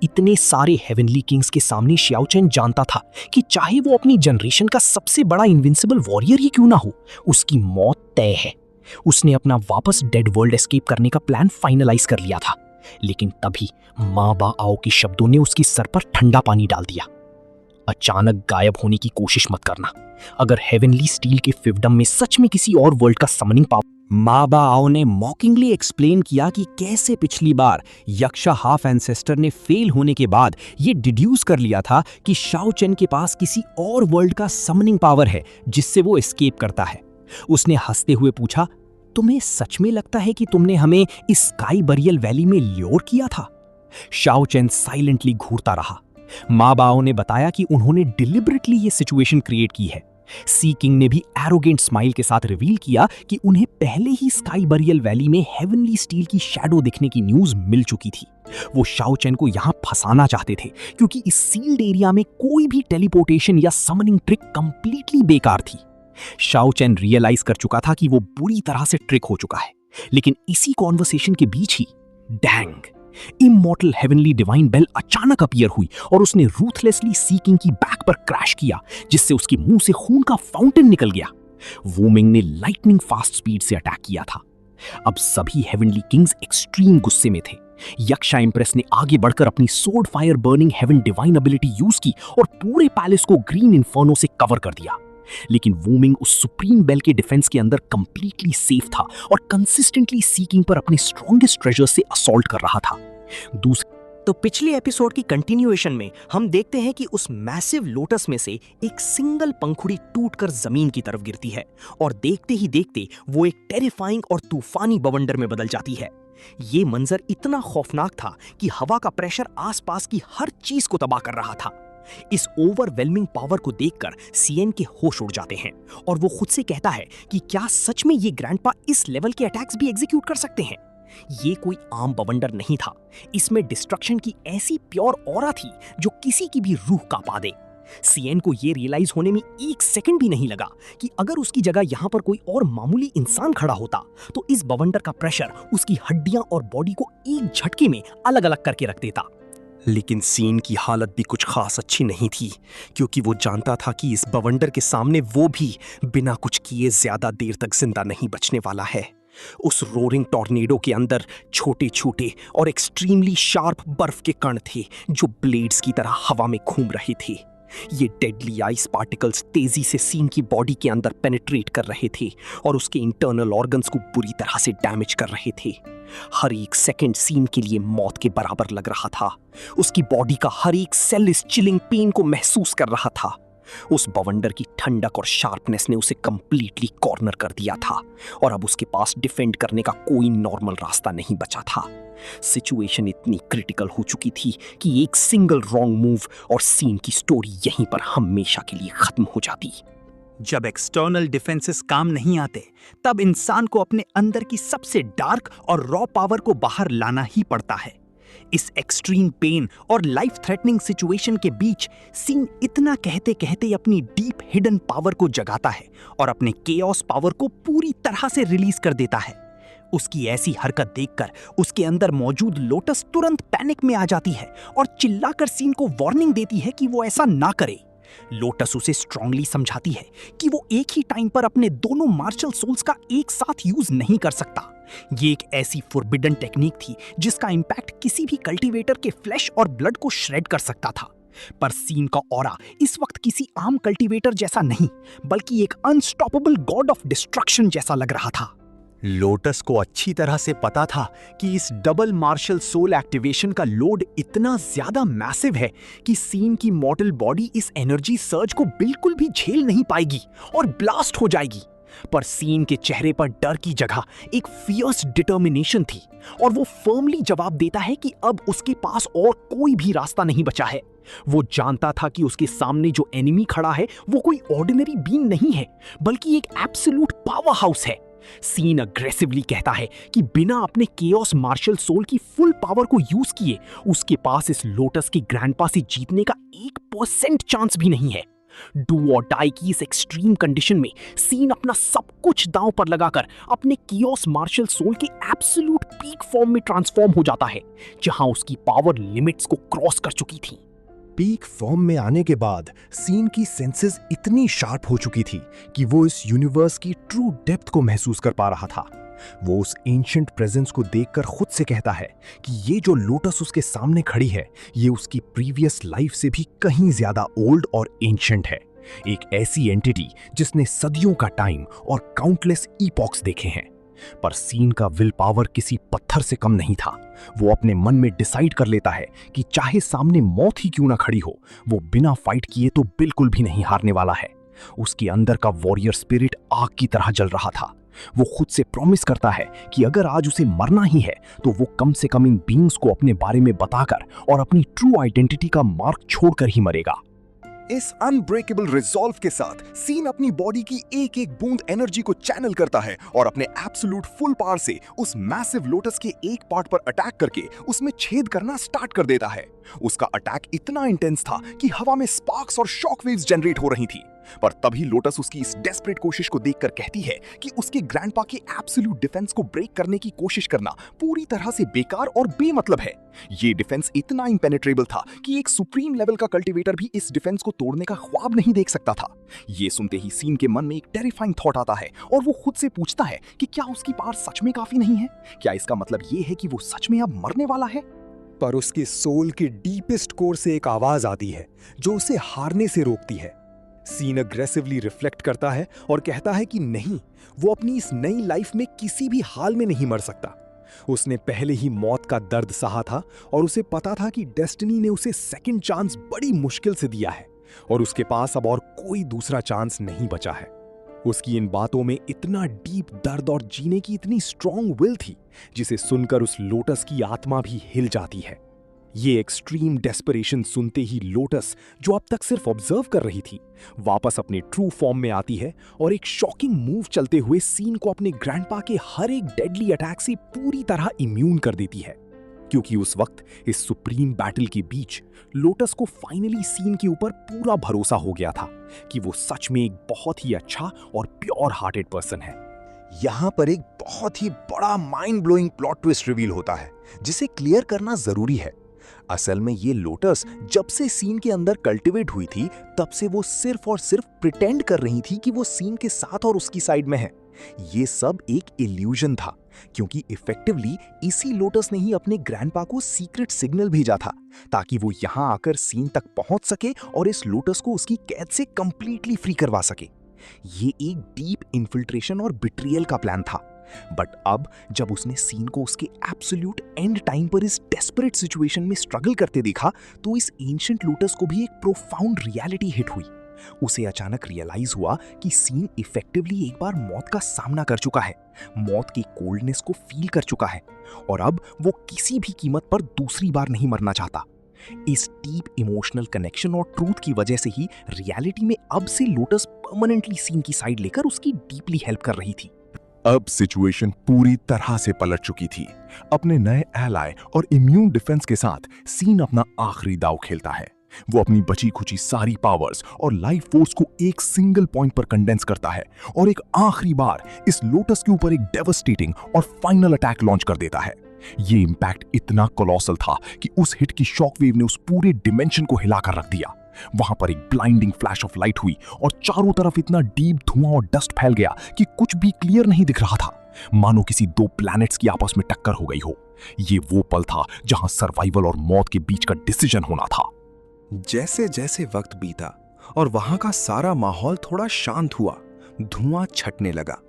इतने सारे हेवनली किंग्स के सामने शाओ चेन जानता था कि चाहे वो अपनी जनरेशन का सबसे बड़ा इनविंसिबल वॉरियर ही क्यों ना हो, उसकी मौत तय है। उसने अपना वापस डेड वर्ल्ड एस्केप करने का प्लान फाइनलाइज कर लिया था। लेकिन तभी माँ बा आओ के शब्दों ने उसकी सर पर ठंडा पानी डाल दिया। अचानक गायब होने की कोशिश मत करना। अगर हेवनली स्टील के फिवडम में सच में किसी और वर्ल्ड का समनिंग पावर। माँ बा आओ ने मॉकिंगली एक्सप्लेन किया कि कैसे पिछली बार यक्षा हाफ एंसेस्टर ने फेल होने के बाद ये डिड्यूस कर लिया था कि शाओ चेन के पास किसी और वर्ल्ड का समनिंग पावर है जिससे वो एस्केप करता है। उसने हंसते हुए पूछा, तुम्हें सच में लगता है कि तुमने हमें इस स्काई बरियल वैली में ल्योर किया था? शाओ चेन साइलेंटली घूरता रहा। माँ बाओ ने बताया कि उन्होंने डिलिबरेटली ये सिचुएशन क्रिएट की है। सी किंग ने भी एरोगेंट स्माइल के साथ रिवील किया कि उन्हें पहले ही स्काई बरियल वैली में हेवनली स्टील की शैडो दिखने की न्यूज मिल चुकी थी। वो शाओ चेन को यहां फंसाना चाहते थे क्योंकि इस सील्ड एरिया में कोई भी टेलीपोर्टेशन या समनिंग ट्रिक कंप्लीटली बेकार थी। शाओ चेन रियलाइज कर चुका था कि वो बुरी तरह से ट्रिक हो चुका है। लेकिन इसी कॉन्वर्सेशन के बीच ही dang, immortal heavenly divine bell अचानक अपीयर हुई और उसने रूथलेसली सी किंग की बैक पर क्रैश किया जिससे उसके मुंह से खून का फाउंटेन निकल गया। वू मिंग ने लाइटनिंग फास्ट स्पीड से अटैक किया था। अब सभी हेवनली किंग्स एक्सट्रीम गुस्से में थे। यक्षा इंप्रेस ने आगे बढ़कर अपनी sword fire burning heaven divine ability use की और पूरे पैलेस को ग्रीन इन्फर्नो से कवर कर दिया। लेकिन वू मिंग उस सुप्रीम बेल के डिफेंस के अंदर कंप्लीटली सेफ था और कंसिस्टेंटली सी किंग पर अपने स्ट्रॉन्गेस्ट ट्रेजर से असॉल्ट कर रहा था। तो पिछले एपिसोड की कंटिन्यूएशन में हम देखते हैं कि उस मैसिव लोटस में से एक सिंगल पंखुड़ी टूटकर जमीन की तरफ गिरती है और देखते ही देखते वो एक टेरिफाइंग और तूफानी बवंडर में बदल जाती है। ये मंजर इतना खौफनाक था कि हवा का प्रेशर आसपास की हर चीज को तबाह कर रहा था। इस ओवरवेलमिंग पावर को देखकर सीएन के होश उड़ जाते हैं और वो खुद से कहता है कि क्या सच में ये ग्रैंडपा इस लेवल के अटैक्स भी एग्जीक्यूट कर सकते हैं। ये कोई आम बवंडर नहीं था, इसमें डिस्ट्रक्शन की ऐसी प्योर ऑरा थी जो किसी की भी रूह कांपा दे। सीएन को ये रियलाइज होने में 1 सेकंड भी नहीं लगा कि अगर उसकी जगह यहाँ पर कोई और मामूली इंसान खड़ा होता तो इस बवंडर का प्रेशर उसकी हड्डियां और बॉडी को एक झटके में अलग अलग करके रख देता। लेकिन सीन की हालत भी कुछ खास अच्छी नहीं थी क्योंकि वो जानता था कि इस बवंडर के सामने वो भी बिना कुछ किए ज्यादा देर तक जिंदा नहीं बचने वाला है। उस रोरिंग टॉर्नेडो के अंदर छोटे छोटे और एक्सट्रीमली शार्प बर्फ के कण थे जो ब्लेड्स की तरह हवा में घूम रहे थे। ये डेडली आइस पार्टिकल्स तेजी से सीन की बॉडी के अंदर पेनिट्रेट कर रहे थे और उसके इंटरनल ऑर्गन्स को बुरी तरह से डैमेज कर रहे थे। हर एक सेकंड सीन के लिए मौत के बराबर लग रहा था। उसकी बॉडी का हर एक सेल इस चिलिंग पेन को महसूस कर रहा था। उस बवंडर की ठंडक और शार्पनेस ने उसे कंप्लीटली कॉर्नर कर दिया था और अब उसके पास डिफेंड करने का कोई नॉर्मल रास्ता नहीं बचा था। सिचुएशन इतनी क्रिटिकल हो चुकी थी कि एक सिंगल रॉन्ग मूव और सीन की स्टोरी यहीं पर हमेशा के लिए खत्म हो जाती। जब एक्सटर्नल डिफेंसेस काम नहीं आते, तब इंसान को अपने अंदर की सबसे डार्क और रॉ पावर को बाहर लाना ही पड़ता है। इस एक्सट्रीम पेन और लाइफ थ्रेटनिंग सिचुएशन के बीच सीन इतना कहते कहते अपनी डीप हिडन पावर को जगाता है और अपने केओस पावर को पूरी तरह से रिलीज कर देता है। उसकी ऐसी हरकत देखकर उसके अंदर मौजूद लोटस तुरंत पैनिक में आ जाती है और चिल्लाकर सीन को वार्निंग देती है कि वो ऐसा ना करे। लोटस उसे स्ट्रांगली समझाती है कि वो एक ही टाइम पर अपने दोनों मार्शल सोल्स का एक साथ यूज नहीं कर सकता। ये एक ऐसी फॉरबिडन टेक्निक थी जिसका इंपैक्ट किसी भी कल्टीवेटर के फ्लैश और ब्लड को श्रेड कर सकता था। पर सीन का ऑरा इस वक्त किसी आम कल्टीवेटर जैसा नहीं, बल्कि एक अनस्टॉपेबल गॉड ऑफ डिस्ट्रक्शन जैसा लग रहा था। लोटस को अच्छी तरह से पता था कि इस डबल मार्शल सोल एक्टिवेशन का लोड इतना ज्यादा मैसिव है कि सीन की मॉर्टल बॉडी इस एनर्जी सर्ज को बिल्कुल भी झेल नहीं पाएगी और ब्लास्ट हो जाएगी। पर सीन के चेहरे पर डर की जगह एक फियर्स डिटर्मिनेशन थी और वो फर्मली जवाब देता है कि अब उसके पास और कोई भी रास्ता नहीं बचा है। वो जानता था कि उसके सामने जो एनिमी खड़ा है वो कोई ऑर्डिनरी बीइंग नहीं है, बल्कि एक एब्सोल्यूट पावर हाउस है। सीन अग्रेसिवली कहता है कि बिना अपने केओस मार्शल सोल की फुल पावर को यूज किए उसके पास इस लोटस के ग्रैंडपा से जीतने का 1% चांस भी नहीं है। डू और डाई की इस एक्सट्रीम कंडीशन में सीन अपना सब कुछ दांव पर लगाकर अपने केओस मार्शल सोल के एब्सोल्यूट पीक फॉर्म में ट्रांसफॉर्म हो जाता है, जहां उसकी पावर लिमिट्स को क्रॉस कर चुकी थी। पीक फॉर्म में आने के बाद सीन की सेंसेस इतनी शार्प हो चुकी थी कि वो इस यूनिवर्स की ट्रू डेप्थ को महसूस कर पा रहा था। वो उस एंशिएंट प्रेजेंस को देखकर खुद से कहता है कि ये जो लोटस उसके सामने खड़ी है, ये उसकी प्रीवियस लाइफ से भी कहीं ज्यादा ओल्ड और एंशिएंट है। एक ऐसी एंटिटी जिसने सदियों का टाइम और काउंटलेस ईपॉक्स देखे हैं। पर सीन का विल पावर किसी पत्थर से कम नहीं था। वो अपने मन में डिसाइड कर लेता है कि चाहे सामने मौत ही क्यों ना खड़ी हो, वो बिना फाइट किए तो बिल्कुल भी नहीं हारने वाला है। उसके अंदर का वॉरियर स्पिरिट आग की तरह जल रहा था। वो खुद से प्रॉमिस करता है कि अगर आज उसे मरना ही है तो वो कम से कम इन बीइंग्स को अपने बारे में बताकर और अपनी ट्रू आइडेंटिटी का मार्क छोड़कर ही मरेगा। इस अनब्रेकेबल रिजॉल्व के साथ सीन अपनी बॉडी की एक एक बूंद एनर्जी को चैनल करता है और अपने एब्सोल्यूट फुल पावर से उस मैसिव लोटस के एक पार्ट पर अटैक करके उसमें छेद करना स्टार्ट कर देता है। उसका अटैक इतना इंटेंस था कि हवा में स्पार्क्स और शॉक वेव्स जनरेट हो रही थी। पर तभी लोटस उसकी इस डेस्परेट कोशिश को देखकर कहती है कि उसके ग्रैंडपा के एब्सोल्यूट डिफेंस को ब्रेक करने की कोशिश करना पूरी तरह से बेकार और बेमतलब है। ये डिफेंस इतना इम्पेनेट्रेबल था कि एक सुप्रीम लेवल का कल्टीवेटर भी इस डिफेंस को तोड़ने का ख्वाब नहीं देख सकता था। ये सुनते ही सीन के मन में एक टेरिफाइंग थॉट आता है और वो खुद से पूछता है कि क्या उसकी पावर सच में काफी नहीं है? क्या इसका मतलब ये है कि वो सच में अब मरने वाला है? पर उसके सोल के डीपेस्ट कोर से एक आवाज आती है जो उसे हारने से रोकती है। सीन अग्रेसिवली रिफ्लेक्ट करता है और कहता है कि नहीं, वो अपनी इस नई लाइफ में किसी भी हाल में नहीं मर सकता। उसने पहले ही मौत का दर्द सहा था और उसे पता था कि डेस्टिनी ने उसे सेकंड चांस बड़ी मुश्किल से दिया है और उसके पास अब और कोई दूसरा चांस नहीं बचा है। उसकी इन बातों में इतना डीप दर्द और जीने की इतनी स्ट्रॉन्ग विल थी जिसे सुनकर उस लोटस की आत्मा भी हिल जाती है। ये एक्सट्रीम डेस्परेशन सुनते ही लोटस, जो अब तक सिर्फ ऑब्जर्व कर रही थी, वापस अपने ट्रू फॉर्म में आती है और एक शॉकिंग मूव चलते हुए सीन को अपने ग्रैंडपा के हर एक डेडली अटैक से पूरी तरह इम्यून कर देती है। क्योंकि उस वक्त इस सुप्रीम बैटल के बीच लोटस को फाइनली सीन के ऊपर पूरा भरोसा हो गया था कि वो सच में एक बहुत ही अच्छा और प्योर हार्टेड पर्सन है। यहाँ पर एक बहुत ही बड़ा mind blowing plot twist reveal होता है जिसे क्लियर करना जरूरी है। असल में ये लोटस जब से सीन के अंदर कल्टीवेट हुई थी तब से वो सिर्फ और सिर्फ प्रिटेंड कर रही थी कि वो सीन के साथ और उसकी साइड में है। ये सब एक इल्यूजन था क्योंकि इफेक्टिवली इसी लोटस ने ही अपने ग्रैंडपा को सीक्रेट सिग्नल भेजा था ताकि वो यहां आकर सीन तक पहुंच सके और इस लोटस को उसकी कैद से कंप्लीटली फ्री करवा सके। ये एक डीप इन्फिल्ट्रेशन और बिट्रियल का प्लान था। बट अब जब उसने सीन को उसके एब्सोल्यूट एंड टाइम पर इस डेस्परेट सिचुएशन में स्ट्रगल करते देखा तो इस एंशिएंट लोटस को भी एक प्रोफाउंड रियलिटी हिट हुई। उसे अचानक रियलाइज हुआ कि सीन इफेक्टिवली एक बार मौत का सामना कर चुका है, मौत की कोल्डनेस को फील कर चुका है और अब वो किसी भी कीमत पर दूसरी बार नहीं मरना चाहता। इस डीप इमोशनल कनेक्शन और ट्रूथ की वजह से ही रियलिटी में अब से लोटस परमानेंटली सीन की साइड लेकर उसकी डीपली हेल्प कर रही थी। अब सिचुएशन पूरी तरह से पलट चुकी थी। अपने नए एलाय और इम्यून डिफेंस के साथ सीन अपना आखिरी दांव खेलता है। वो अपनी बची खुची सारी पावर्स और लाइफ फोर्स को एक सिंगल पॉइंट पर कंडेंस करता है और एक आखिरी बार इस लोटस के ऊपर एक डेवस्टेटिंग और फाइनल अटैक लॉन्च कर देता है। ये इंपैक्ट इतना कोलोसल था कि उस हिट की शॉकवेव ने उस पूरे डिमेंशन को हिलाकर रख दिया। वहां पर एक ब्लाइंडिंग फ्लैश ऑफ लाइट हुई और चारों तरफ इतना डीप धुआं और डस्ट फैल गया कि कुछ भी क्लियर नहीं दिख रहा था, मानो किसी दो प्लैनेट्स की आपस में टक्कर हो गई हो। ये वो पल था जहां सर्वाइवल और मौत के बीच का डिसीजन होना था। जैसे जैसे वक्त बीता और वहां का सारा माहौल थोड़ा शांत हुआ, धुआं छटने लगा।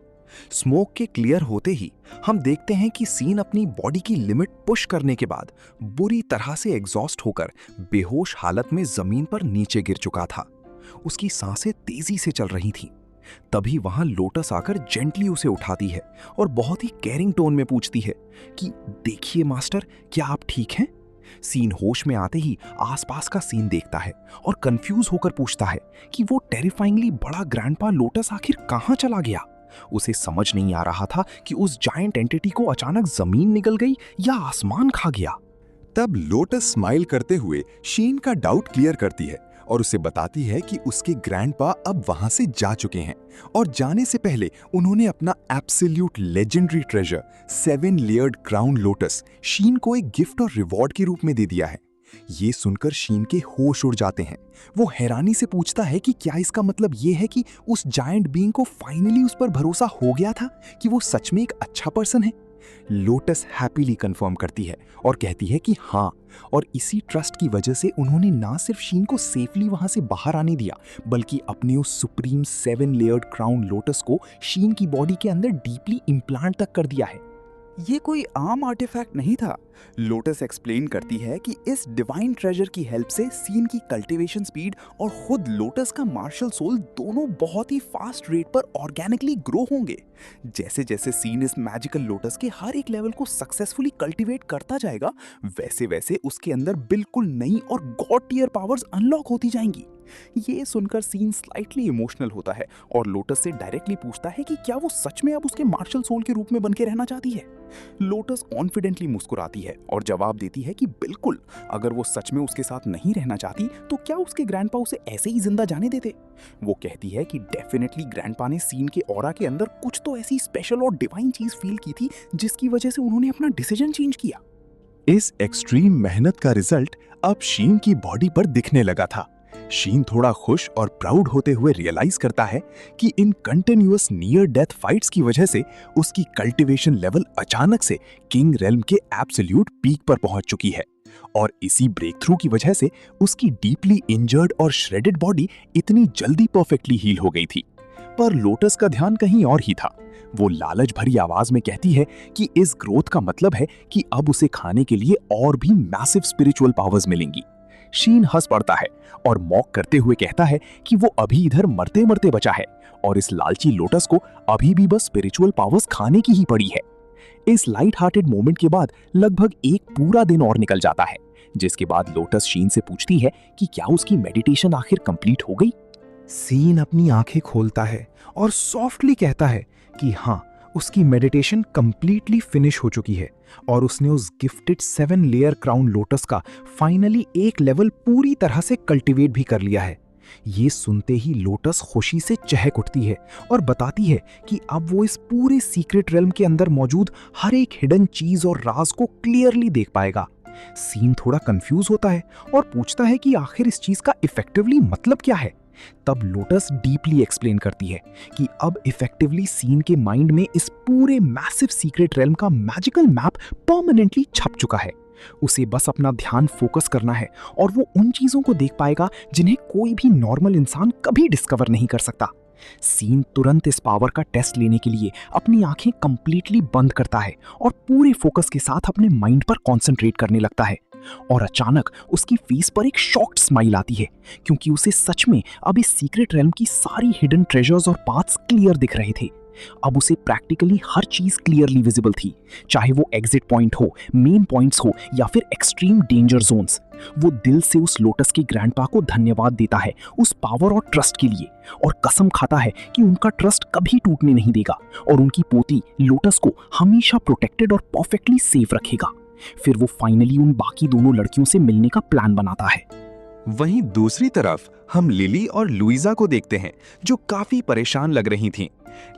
स्मोक के क्लियर होते ही हम देखते हैं कि सीन अपनी बॉडी की लिमिट पुश करने के बाद बुरी तरह से एग्जॉस्ट होकर बेहोश हालत में जमीन पर नीचे गिर चुका था। उसकी सांसें तेजी से चल रही थीं। तभी वहां लोटस आकर जेंटली उसे उठाती है और बहुत ही केयरिंग टोन में पूछती है कि देखिए मास्टर, क्या आप ठीक हैं? सीन होश में आते ही आसपास का सीन देखता है और कंफ्यूज होकर पूछता है कि वो टेरिफाइंगली बड़ा ग्रैंडपा लोटस आखिर कहां चला गया। उसे समझ नहीं आ रहा था कि उस जायंट एंटिटी को अचानक जमीन निगल गई या आसमान खा गया। तब लोटस स्माइल करते हुए शीन का डाउट क्लियर करती है और उसे बताती है कि उसके ग्रैंडपा अब वहां से जा चुके हैं और जाने से पहले उन्होंने अपना absolute legendary treasure 7 layered crown lotus sheen को एक गिफ्ट और रिवॉर्ड के रूप में दे दिया है। ये सुनकर शीन के होश उड़ जाते हैं। वो हैरानी से पूछता है कि क्या इसका मतलब ये है कि उस जायंट बीइंग को फाइनली उस पर भरोसा हो गया था कि वो सच में एक अच्छा पर्सन है। लोटस हैप्पीली कंफर्म करती है और कहती है कि हाँ, और इसी ट्रस्ट की वजह से उन्होंने ना सिर्फ शीन को सेफली वहां से बाहर आने दिया बल्कि अपने उस सुप्रीम 7 लेयर्ड क्राउन लोटस को शीन की बॉडी के अंदर डीपली इम्प्लांट तक कर दिया है। ये कोई आम आर्टिफैक्ट नहीं था। लोटस एक्सप्लेन करती है कि इस डिवाइन ट्रेजर की हेल्प से सीन की कल्टीवेशन स्पीड और खुद लोटस का मार्शल सोल दोनों बहुत ही फास्ट रेट पर ऑर्गेनिकली ग्रो होंगे। जैसे जैसे सीन इस मैजिकल लोटस के हर एक लेवल को सक्सेसफुली कल्टीवेट करता जाएगा, वैसे वैसे उसके अंदर बिल्कुल नई और गॉड टियर पावर्स अनलॉक होती जाएंगी। ये सुनकर सीन स्लाइटली इमोशनल होता है और लोटस से डायरेक्टली पूछता है कि क्या वो सच में अब उसके मार्शल सोल के रूप में बनके रहना चाहती है। लोटस कॉन्फिडेंटली मुस्कुराती है और जवाब देती है कि बिल्कुल, अगर वो सच में उसके साथ नहीं रहना चाहती तो क्या उसके ग्रैंडपा उसे ऐसे ही जिंदा जाने देते। वो कहती है कि डेफिनेटली ग्रैंडपा ने सीन के ऑरा के अंदर कुछ तो ऐसी स्पेशल और डिवाइन चीज फील की थी जिसकी वजह से उन्होंने अपना डिसीजन चेंज किया। इस एक्सट्रीम मेहनत का रिजल्ट अब शीन की बॉडी पर दिखने लगा था। शीन थोड़ा खुश और प्राउड होते हुए रियलाइज करता है कि इन कंटिन्यूअस नियर डेथ फाइट्स की वजह से उसकी कल्टीवेशन लेवल अचानक से किंग रेल्म के एब्सोल्यूट पीक पर पहुंच चुकी है और इसी ब्रेक थ्रू की वजह से उसकी डीपली इंजर्ड और श्रेडेड बॉडी इतनी जल्दी परफेक्टली हील हो गई थी। पर लोटस का ध्यान कहीं और ही था। वो लालच भरी आवाज में कहती है कि इस ग्रोथ का मतलब है कि अब उसे खाने के लिए और भी मैसिव स्पिरिचुअल पावर्स मिलेंगी। शीन हंस पड़ता है और मॉक करते हुए कहता है कि वो अभी इधर मरते मरते बचा है और इस लालची लोटस को अभी भी बस स्पिरिचुअल पावर्स खाने की ही पड़ी है। इस लाइट हार्टेड मोमेंट के बाद लगभग एक पूरा दिन और निकल जाता है, जिसके बाद लोटस शीन से पूछती है कि क्या उसकी मेडिटेशन आखिर कंप्लीट हो गई। सीन अपनी आंखें खोलता है और सॉफ्टली कहता है कि हाँ, उसकी मेडिटेशन कंप्लीटली फिनिश हो चुकी है और उसने उस गिफ्टेड 7 लेयर क्राउन लोटस का फाइनली एक लेवल पूरी तरह से कल्टीवेट भी कर लिया है। ये सुनते ही लोटस खुशी से चहक उठती है और बताती है कि अब वो इस पूरे सीक्रेट रेल्म के अंदर मौजूद हर एक हिडन चीज और राज को क्लियरली देख पाएगा। सीन थोड़ा कंफ्यूज होता है और पूछता है कि आखिर इस चीज का इफेक्टिवली मतलब क्या है। तब लोटस डीपली एक्सप्लेन करती है कि अब इफेक्टिवली सीन के माइंड में इस पूरे मैसिव सीक्रेट रेल्म का मैजिकल मैप परमानेंटली छप चुका है। उसे बस अपना ध्यान फोकस करना है और वो उन चीजों को देख पाएगा जिन्हें कोई भी नॉर्मल इंसान कभी डिस्कवर नहीं कर सकता। सीन तुरंत इस पावर का टेस्ट लेने के लिए अपनी आंखें कंप्लीटली बंद करता है और पूरे फोकस के साथ अपने माइंड पर कंसंट्रेट करने लगता है। और अचानक उसकी फेस पर एक शॉक्ड स्माइल आती है, क्योंकि उसे सच में अब इस सीक्रेट रेल्म की सारी हिडन ट्रेजर्स और पाथ्स क्लियर दिख रहे थे। अब उसे प्रैक्टिकली हर चीज क्लियरली विजिबल थी, चाहे वो एग्जिट पॉइंट हो, मेन पॉइंट्स हो या फिर एक्सट्रीम डेंजर जोन्स। वो दिल से उस लोटस के ग्रैंडपा को धन्यवाद देता है उस पावर और ट्रस्ट के लिए, और कसम खाता है कि उनका ट्रस्ट कभी टूटने नहीं देगा और उनकी पोती लोटस को हमेशा प्रोटेक्टेड और परफेक्टली सेफ रखेगा। फिर वो फाइनली उन बाकी दोनों लड़कियों से मिलने का प्लान बनाता है। वहीं दूसरी तरफ हम लिली और लुइजा को देखते हैं, जो काफी परेशान लग रही थीं।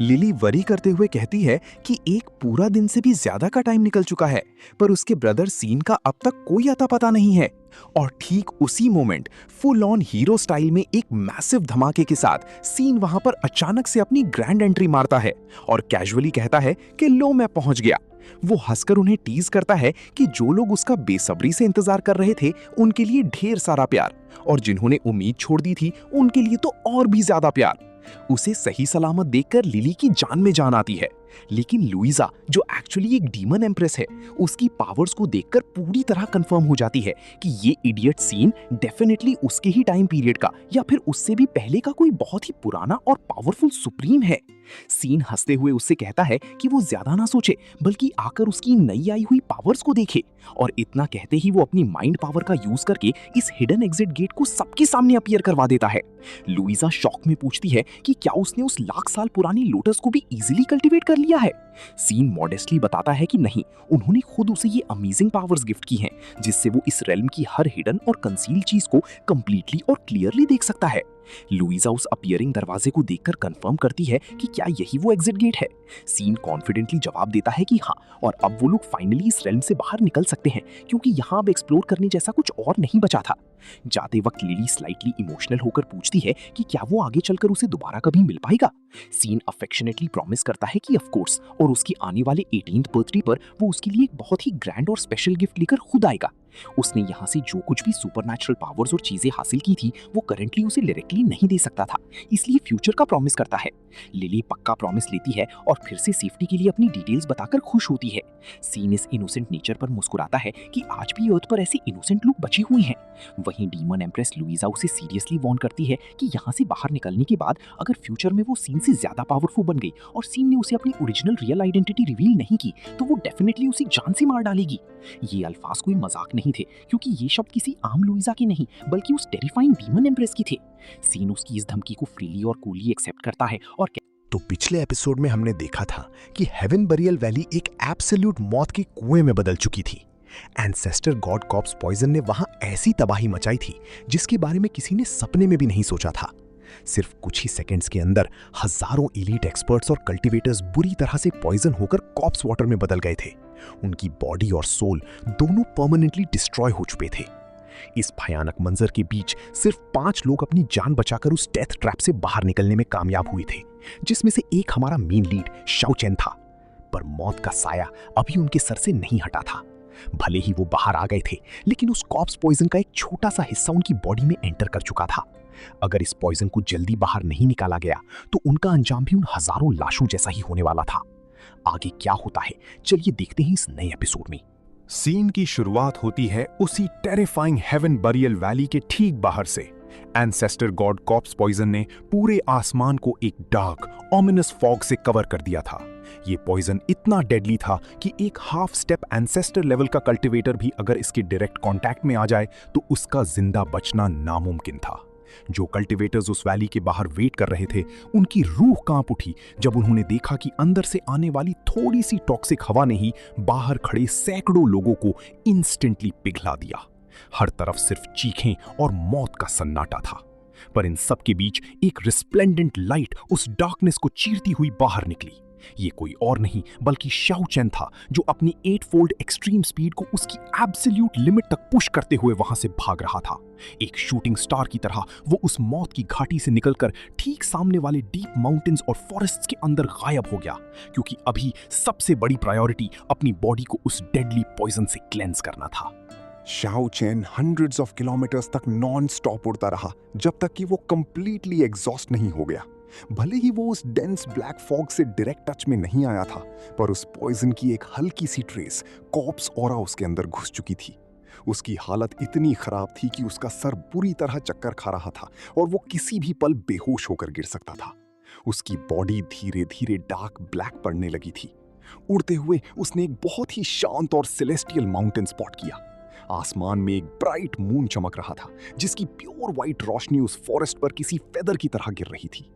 लिली वरी करते हुए कहती है कि एक पूरा दिन से भी ज्यादा का टाइम निकल चुका है, पर उसके ब्रदर सीन का अब तक कोई अता पता नहीं है। और ठीक उसी moment full on hero style में एक मैसिव धमाके के साथ सीन वहां पर अचानक से अपनी ग्रैंड एंट्री मारता है और कैजुअली कहता है कि लो मैं पहुंच गया। वो हंसकर उन्हें टीज करता है कि जो लोग उसका बेसब्री से इंतजार कर रहे थे उनके लिए ढेर सारा प्यार, और जिन्होंने उम्मीद छोड़ दी थी उनके लिए तो और भी ज्यादा प्यार। उसे सही सलामत देखकर लिली की जान में जान आती है, लेकिन लुइजा जो एक्चुअली एक डीमन एम्प्रेस है, उसकी पावर्स को देखकर पूरी तरह कंफर्म हो जाती है कि ये इडियट सीन डेफिनेटली उसके ही टाइम पीरियड का या फिर उससे भी पहले का कोई बहुत ही पुराना और पावरफुल सुप्रीम है। सीन हंसते हुए उससे कहता है कि वो ज्यादा ना सोचे, बल्कि आकर उसकी नई आई हुई पावर्स को देखे, और इतना कहते ही वो अपनी माइंड पावर का यूज करके इस हिडन एग्जिट गेट को सबके सामने अपीयर करवा देता है। लुइजा शॉक में पूछती है कि क्या उसने उस लाख साल पुरानी लोटस को भी इजीली कल्टीवेट कर लिया है। सीन मॉडेस्टली बताता है कि नहीं, उन्होंने खुद उसे ये अमेजिंग पावर्स गिफ्ट की हैं, जिससे वो इस रेल्म की हर हिडन और कंसील चीज को कंप्लीटली और क्लियरली देख सकता है। लुइजा उस अपीयरिंग दरवाजे को देखकर कंफर्म करती है कि क्या यही वो एग्जिट गेट है। सीन कॉन्फिडेंटली जवाब देता है कि हाँ, और अब वो लोग फाइनली इस रेल्म से बाहर निकल सकते हैं, क्योंकि यहाँ अब एक्सप्लोर करने जैसा कुछ और नहीं बचा था। जाते वक्त लिली स्लाइटली इमोशनल होकर पूछती है कि क्या वो आगे चलकर उसे दोबारा कभी मिल पाएगा। सीन अफेक्शनेटली प्रॉमिस करता है कि ऑफ कोर्स, और उसकी आने वाले 18th बर्थडे पर वो उसके लिए एक बहुत ही ग्रैंड और स्पेशल गिफ्ट लेकर खुद आएगा। उसने यहाँ से जो कुछ भी सुपरनैचुरल पावर्स और चीजें हासिल की थी वो करंटली उसे डायरेक्टली नहीं दे सकता था, इसलिए फ्यूचर का प्रॉमिस करता है। लिली पक्का प्रॉमिस लेती है और फिर से सेफ्टी के लिए अपनी डिटेल्स बताकर खुश होती है। सीन इस इनोसेंट नेचर पर मुस्कुराता है कि आज भी अर्थ पर ऐसे इनोसेंट लोग बचे हुए हैं। वहीं डीमन एम्प्रेस लुइजा उसे सीरियसली वार्न करती है कि यहाँ से बाहर निकलने के बाद अगर फ्यूचर में वो सीन से ज्यादा पावरफुल बन गई और सीन ने उसे अपनी ओरिजिनल रियल आइडेंटिटी रिवील नहीं की तो वो डेफिनेटली उसे जान से मार डालेगी। ये अल्फाज कोई मजाक नहीं थे, क्योंकि ये शब्द किसी आम लुइजा के नहीं बल्कि उस टेरिफाइंग डीमन एम्प्रेस की थे। सीन उसकी इस धमकी को फ्रीली और कूली एक्सेप्ट करता है और तो पिछले एपिसोड में हमने देखा था कि हेवन बरियल वैली एक एब्सोल्यूट मौत के कुएं में बदल चुकी थी। एंसेस्टर गॉड कॉप्स पॉइजन ने वहां ऐसी तबाही मचाई थी जिसके बारे में किसी ने सपने में भी नहीं सोचा था। सिर्फ कुछ ही सेकंड्स के अंदर हजारों एलीट एक्सपर्ट्स और कल्टीवेटर्स बुरी तरह से पॉइजन होकर कॉप्स वाटर में बदल गए थे। उनकी बॉडी और सोल दोनों परमानेंटली डिस्ट्रॉय हो चुके थे। इस भयानक मंजर के बीच सिर्फ 5 लोग अपनी जान बचाकर उस डेथ ट्रैप से बाहर निकलने में कामयाब हुए थे, जिसमें से एक हमारा मेन लीड शाओ चेन था। पर मौत का साया अभी उनके सर से नहीं हटा था। भले ही वो बाहर आ गए थे, लेकिन उस कॉप्स पॉइजन का एक छोटा सा हिस्सा उनकी बॉडी में एंटर कर चुका था। अगर इस पॉइजन को जल्दी बाहर नहीं निकाला गया तो उनका अंजाम भी उन हजारों लाशों जैसा ही होने वाला था। आगे क्या होता है, चलिए देखते हैं इस नए एपिसोड में। सीन की शुरुआत होती है उसी टेरिफाइंग हेवन बरियल वैली के ठीक बाहर से। एंसेस्टर गॉड कॉप्स पॉइजन ने पूरे आसमान को एक डार्क ऑमिनस फॉग से कवर कर दिया था। ये पॉइजन इतना डेडली था कि एक हाफ स्टेप एंसेस्टर लेवल का कल्टीवेटर भी अगर इसके डायरेक्ट कांटेक्ट में आ जाए तो उसका जिंदा बचना नामुमकिन था। जो कल्टीवेटर्स उस वैली के बाहर वेट कर रहे थे, उनकी रूह कांप उठी जब उन्होंने देखा कि अंदर से आने वाली थोड़ी सी टॉक्सिक हवा ने ही बाहर खड़े सैकड़ों लोगों को इंस्टेंटली पिघला दिया। हर तरफ सिर्फ चीखें और मौत का सन्नाटा था। पर इन सब के बीच एक रिस्प्लेंडेंट लाइट उस डार्कनेस को चीरती हुई बाहर निकली। ये कोई और नहीं बल्कि शाओ चेन था, जो अपनी 8-फोल्ड एक्सट्रीम स्पीड को उसकी एब्सोल्यूट लिमिट तक पुश करते हुए वहां से भाग रहा था। एक शूटिंग स्टार की तरह वो उस मौत की घाटी से निकलकर ठीक सामने वाले डीप माउंटेन्स और फॉरेस्ट्स के अंदर गायब हो गया, क्योंकि अभी सबसे बड़ी प्रायोरिटी अपनी बॉडी को उस डेडली पॉइजन से क्लेंस करना था। Shao chain hundreds of kilometres तक नॉन स्टॉप उड़ता रहा, जब तक कि वो कंप्लीटली एग्जॉस्ट नहीं हो गया। भले ही वो उस डेंस ब्लैक फॉग से डायरेक्ट टच में नहीं आया था, पर उस पॉइजन की एक हल्की सी ट्रेस, कॉर्प्स ऑरा, उसके अंदर घुस चुकी थी। उसकी हालत इतनी खराब थी कि उसका सर बुरी तरह चक्कर खा रहा था और वो किसी भी पल बेहोश होकर गिर सकता था। उसकी बॉडी धीरे धीरे डार्क ब्लैक पड़ने लगी थी। उड़ते हुए उसने एक बहुत ही शांत और सेलेस्टियल माउंटेन स्पॉट किया। आसमान में एक ब्राइट मून चमक रहा था, जिसकी प्योर व्हाइट रोशनी उस फॉरेस्ट पर किसी फेदर की तरह गिर रही थी।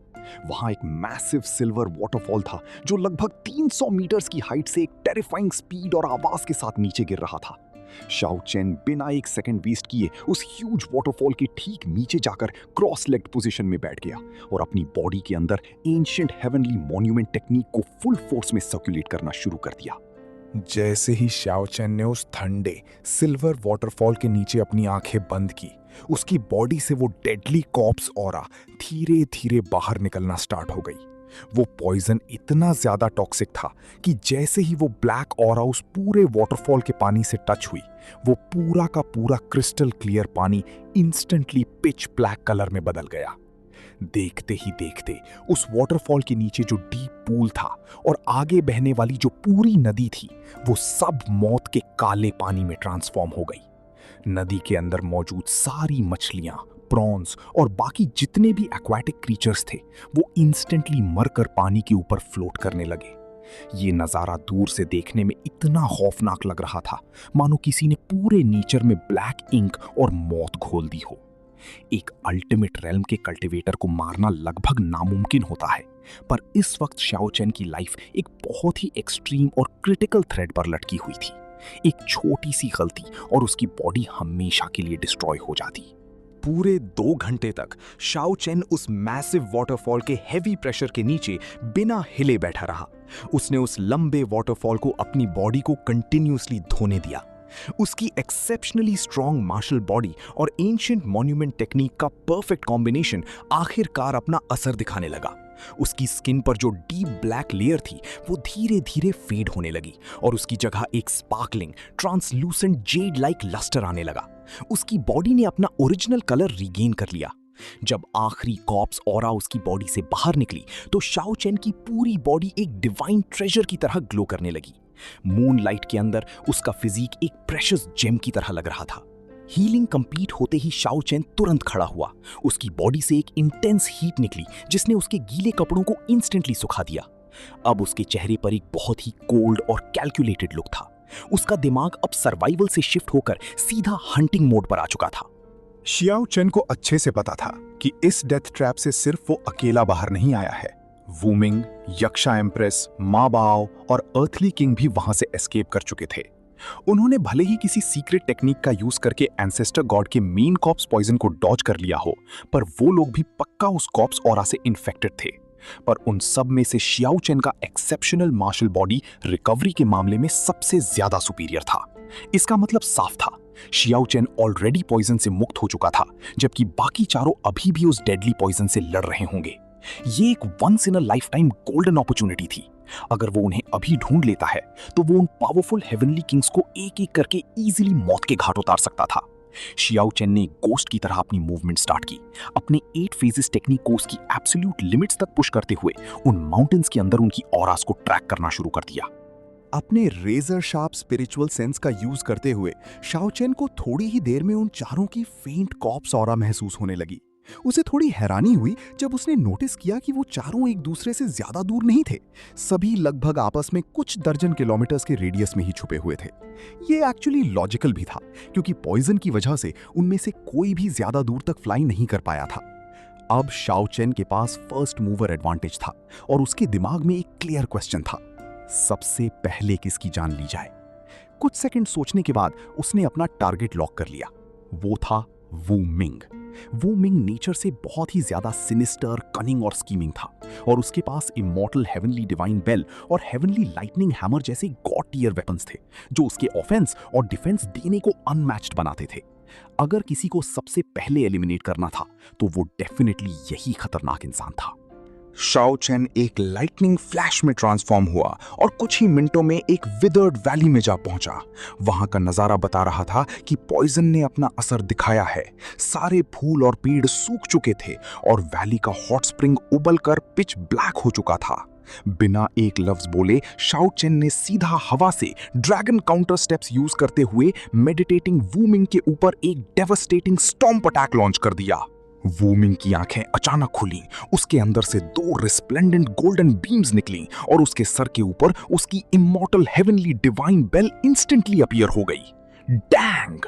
वहां एक मैसिव सिल्वर वाटरफॉल था, जो लगभग 300 मीटर्स की हाइट से एक टेरिफाइंग स्पीड और आवाज के साथ नीचे गिर रहा था। शाओ चेन बिना एक सेकंड वेस्ट किए उस ह्यूज वाटरफॉल के ठीक नीचे जाकर क्रॉस लेग्ड पोजीशन में बैठ गया और अपनी बॉडी के अंदर एंशिएंट हेवनली मॉन्यूमेंट टेक्निक को फुल फोर्स में सर्कुलेट करना शुरू कर दिया। जैसे ही शाओ चेन ने उस ठंडे सिल्वर वाटरफॉल के नीचे अपनी आंखें बंद की, उसकी बॉडी से वो डेडली कॉर्प्स ऑरा धीरे धीरे बाहर निकलना स्टार्ट हो गई। वो पॉइजन इतना ज्यादा टॉक्सिक था कि जैसे ही वो ब्लैक ऑरा उस पूरे वाटरफॉल के पानी से टच हुई, वो पूरा का पूरा क्रिस्टल क्लियर पानी इंस्टेंटली पिच ब्लैक कलर में बदल गया। देखते ही देखते उस वाटरफॉल के नीचे जो डीप पूल था और आगे बहने वाली जो पूरी नदी थी, वो सब मौत के काले पानी में ट्रांसफॉर्म हो गई। नदी के अंदर मौजूद सारी मछलियां, प्रॉन्स और बाकी जितने भी एक्वाटिक क्रीचर्स थे, वो इंस्टेंटली मरकर पानी के ऊपर फ्लोट करने लगे। ये नजारा दूर से देखने में इतना खौफनाक लग रहा था, मानो किसी ने पूरे नेचर में ब्लैक इंक और मौत घोल दी हो। एक अल्टीमेट रेल्म के कल्टीवेटर को मारना लगभग नामुमकिन होता है, पर इस वक्त शाओ चेन की लाइफ एक बहुत ही एक्सट्रीम और क्रिटिकल थ्रेड पर लटकी हुई थी। एक छोटी सी गलती और उसकी बॉडी हमेशा के लिए डिस्ट्रॉय हो जाती। पूरे 2 घंटे तक शाओ चेन उस मैसिव वाटरफॉल के हेवी प्रेशर के नीचे बिना हिले बैठा रहा। उसने उस लंबे वाटरफॉल को अपनी बॉडी को कंटिन्यूअसली धोने दिया। उसकी एक्सेप्शनली स्ट्रॉन्ग मार्शल बॉडी और एंशिएंट मॉन्यूमेंट टेक्निक का परफेक्ट कॉम्बिनेशन आखिरकार अपना असर दिखाने लगा। उसकी स्किन पर जो डीप ब्लैक लेयर थी, वो धीरे धीरे फेड होने लगी और उसकी जगह एक sparkling translucent jade like lustre आने लगा। उसकी बॉडी ने अपना ओरिजिनल कलर रिगेन कर लिया। जब आखिरी कॉर्प्स ऑरा उसकी बॉडी से बाहर निकली, तो शाओ चेन की पूरी बॉडी एक डिवाइन ट्रेजर की तरह ग्लो करने लगी। मून लाइट के अंदर उसका फिजिक एक प्रेशियस जेम की तरह लग रहा था। हीलिंग कंप्लीट होते ही शाओ चेन तुरंत खड़ा हुआ। उसकी बॉडी से एक इंटेंस हीट निकली, जिसने उसके गीले कपड़ों को इंस्टेंटली सुखा दिया। अब उसके चेहरे पर एक बहुत ही कोल्ड और कैलकुलेटेड लुक था। उसका दिमाग अब सर्वाइवल से शिफ्ट होकर सीधा हंटिंग मोड पर आ चुका था। शियाओ चेन को अच्छे से पता था कि इस डेथ ट्रैप से सिर्फ वो अकेला बाहर नहीं आया है। वूमिंग, यक्षा एम्प्रेस, मा बाओ और अर्थली किंग भी वहां से एस्केप कर चुके थे। उन्होंने भले ही किसी सीक्रेट टेक्निक का यूज करके एंसेस्टर गॉड के मेन कॉर्प्स पॉइजन को डॉज कर लिया हो, पर वो लोग भी पक्का उस कॉर्प्स ऑरा से इन्फेक्टेड थे। पर उन सब में से शियाओ चेन का एक्सेप्शनल मार्शल बॉडी रिकवरी के मामले में सबसे ज्यादा सुपीरियर था। इसका मतलब साफ था, शियाओ चेन ऑलरेडी पॉइजन से मुक्त हो चुका था, जबकि बाकी चारों अभी भी उस डेडली पॉइजन से लड़ रहे होंगे। ये एक once in a lifetime golden opportunity थी। अगर वो उन्हें अभी ढूंढ लेता है, तो वो उन पावरफुल हेवनली किंग्स को एक एक करके इजीली मौत के घाट उतार सकता था। शियाओ चेन ने गोस्ट की तरह अपनी मूवमेंट स्टार्ट की, अपने 8 फेजेस टेक्निक को उसकी एब्सोल्यूट लिमिट्स तक पुश करते हुए उन माउंटेन्स के अंदर उनकी ऑरास को ट्रैक करना शुरू कर दिया। अपने रेजर शार्प स्पिरिचुअल सेंस का यूज करते हुए शाओ चेन को थोड़ी ही देर में उन चारों की फेंट कॉर्प्स ऑरा महसूस होने लगी। उसे थोड़ी हैरानी हुई जब उसने नोटिस किया कि वो चारों एक दूसरे से ज्यादा दूर नहीं थे। सभी लगभग आपस में कुछ दर्जन किलोमीटर्स के रेडियस में ही छुपे हुए थे। ये एक्चुअली लॉजिकल भी था, क्योंकि पॉइजन की वजह से उनमें से कोई भी ज्यादा दूर तक फ्लाई नहीं कर पाया था। अब शाओ चेन के पास फर्स्ट मूवर एडवांटेज था और उसके दिमाग में एक क्लियर क्वेश्चन था, सबसे पहले किसकी जान ली जाए। कुछ सेकंड सोचने के बाद उसने अपना टारगेट लॉक कर लिया। वो था वू मिंग। वू मिंग नेचर से बहुत ही ज्यादा सिनिस्टर, कनिंग और स्कीमिंग था, और उसके पास इमॉर्टल हेवनली डिवाइन बेल और हेवनली लाइटनिंग हैमर जैसे गॉड टियर वेपन्स थे जो उसके ऑफेंस और डिफेंस देने को अनमैच्ड बनाते थे। अगर किसी को सबसे पहले एलिमिनेट करना था तो वो डेफिनेटली यही खतरनाक इंसान था। शाओ चेन एक लाइटनिंग फ्लैश में ट्रांसफॉर्म हुआ और कुछ ही मिनटों में एक विदर्ड वैली में जा पहुंचा। वहां का नजारा बता रहा था कि पॉइजन ने अपना असर दिखाया है। सारे फूल और पेड़ सूख चुके थे और वैली का हॉट स्प्रिंग उबलकर पिच ब्लैक हो चुका था। बिना एक लफ्ज बोले शाओ चेन ने सीधा हवा से ड्रैगन काउंटर स्टेप्स यूज करते हुए मेडिटेटिंग वू मिंग के ऊपर एक डेवास्टेटिंग स्टॉम्प अटैक लॉन्च कर दिया। वू मिंग की आंखें अचानक खुली, उसके अंदर से 2 रिस्प्लेंडेंट गोल्डन बीम्स निकली और उसके सर के ऊपर उसकी immortal heavenly divine bell instantly appear हो गई। डैंग!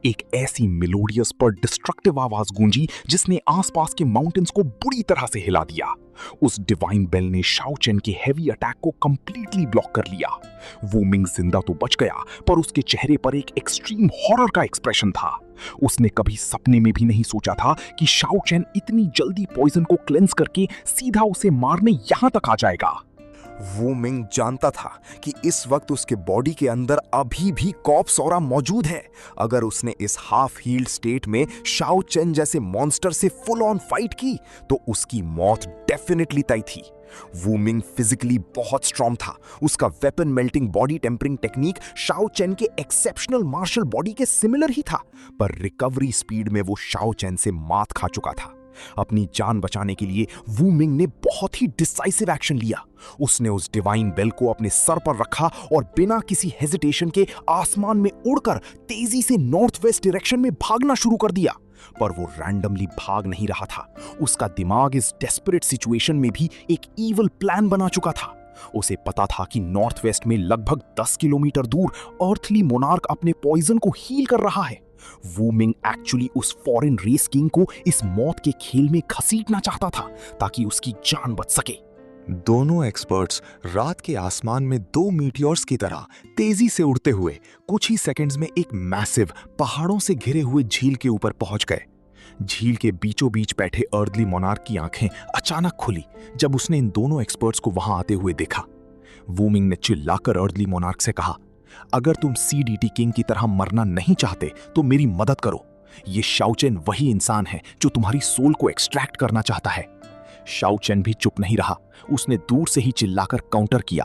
एक ऐसी मेलोडियस पर डिस्ट्रक्टिव आवाज गूंजी जिसने आसपास के माउंटेन्स को बुरी तरह से हिला दिया। उस डिवाइन बेल ने शाओ चेन के हेवी अटैक को कंप्लीटली ब्लॉक कर लिया। वू मिंग जिंदा तो बच गया, पर उसके चेहरे पर एक एक्सट्रीम हॉरर का एक्सप्रेशन था। उसने कभी सपने में भी नहीं सोचा था कि शाओ चेन इतनी जल्दी पॉइजन को क्लेंस करके सीधा उसे मारने यहां तक आ जाएगा। वू मिंग जानता था कि इस वक्त उसके बॉडी के अंदर अभी भी कॉर्प्स ऑरा मौजूद है। अगर उसने इस हाफ हील्ड स्टेट में शाओ चेन जैसे मॉन्स्टर से फुल ऑन फाइट की तो उसकी मौत डेफिनेटली तय थी। वू मिंग फिजिकली बहुत स्ट्रॉन्ग था। उसका weapon melting body tempering technique Xiao Chen के एक्सेप्शनल मार्शल बॉडी के सिमिलर ही था, पर रिकवरी स्पीड में वो शाओ चेन से मात खा चुका था। अपनी जान बचाने के लिए वू मिंग ने बहुत ही डिसाइसिव एक्शन लिया। उसने उस डिवाइन बेल को अपने सर पर रखा और बिना किसी हेजिटेशन के आसमान में उड़कर तेजी से नॉर्थ वेस्ट डायरेक्शन में भागना शुरू कर दिया। पर वो रैंडमली भाग नहीं रहा था। उसका दिमाग इस डेस्परेट सिचुएशन में भी एक ईवल प्लान बना चुका था। उसे पता था कि नॉर्थ वेस्ट में लगभग 10 किलोमीटर दूर अर्थली मोनार्क अपने पॉइजन को हील कर रहा है। वू मिंग एक्चुअली उस फॉरेन रेस किंग को इस मौत के खेल में घसीटना चाहता था ताकि उसकी जान बच सके। दोनों एक्सपर्ट्स रात के आसमान में 2 मीटियोर्स की तरह तेजी से उड़ते हुए कुछ ही सेकंड्स में एक मैसिव पहाड़ों से घिरे हुए झील के ऊपर पहुंच गए। झील के बीचों बीच बैठे अर्दली मोनार्क की आंखें अचानक खुली जब उसने इन दोनों एक्सपर्ट्स को वहां आते हुए देखा। वू मिंग ने चिल्लाकर अर्दली मोनार्क से कहा, अगर तुम सीडीटी किंग की तरह मरना नहीं चाहते तो मेरी मदद करो। ये शाओ चेन वही इंसान है जो तुम्हारी सोल को एक्सट्रैक्ट करना चाहता है। शाओ चेन भी चुप नहीं रहा। उसने दूर से ही चिल्लाकर काउंटर किया,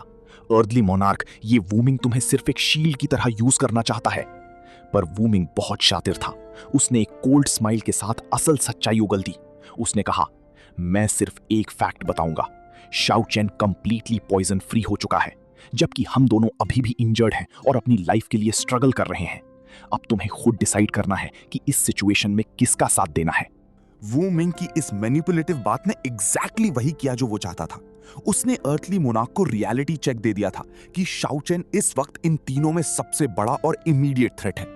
अर्दली मोनार्क, ये वू मिंग तुम्हें सिर्फ एक शील्ड की तरह यूज करना चाहता है। पर वू मिंग बहुत शातिर था। उसने एक कोल्ड स्माइल के साथ असल सच्चाई उगल दी। उसने कहा, मैं सिर्फ एक फैक्ट बताऊंगा, Xiao Chen completely poison free हो चुका है, जबकि हम दोनों अभी भी इंजर्ड हैं और अपनी लाइफ के लिए स्ट्रगल कर रहे हैं। अब तुम्हें खुद डिसाइड करना है कि इस सिचुएशन में किसका साथ देना है। वू मिंग की इस मैनिपुलेटिव बात ने एग्जैक्टली वही किया जो वो चाहता था। उसने अर्थली मोनार्क को रियलिटी चेक दे दिया था कि शाओ चेन इस वक्त इन तीनों में सबसे बड़ा और इमीडिएट थ्रेट है।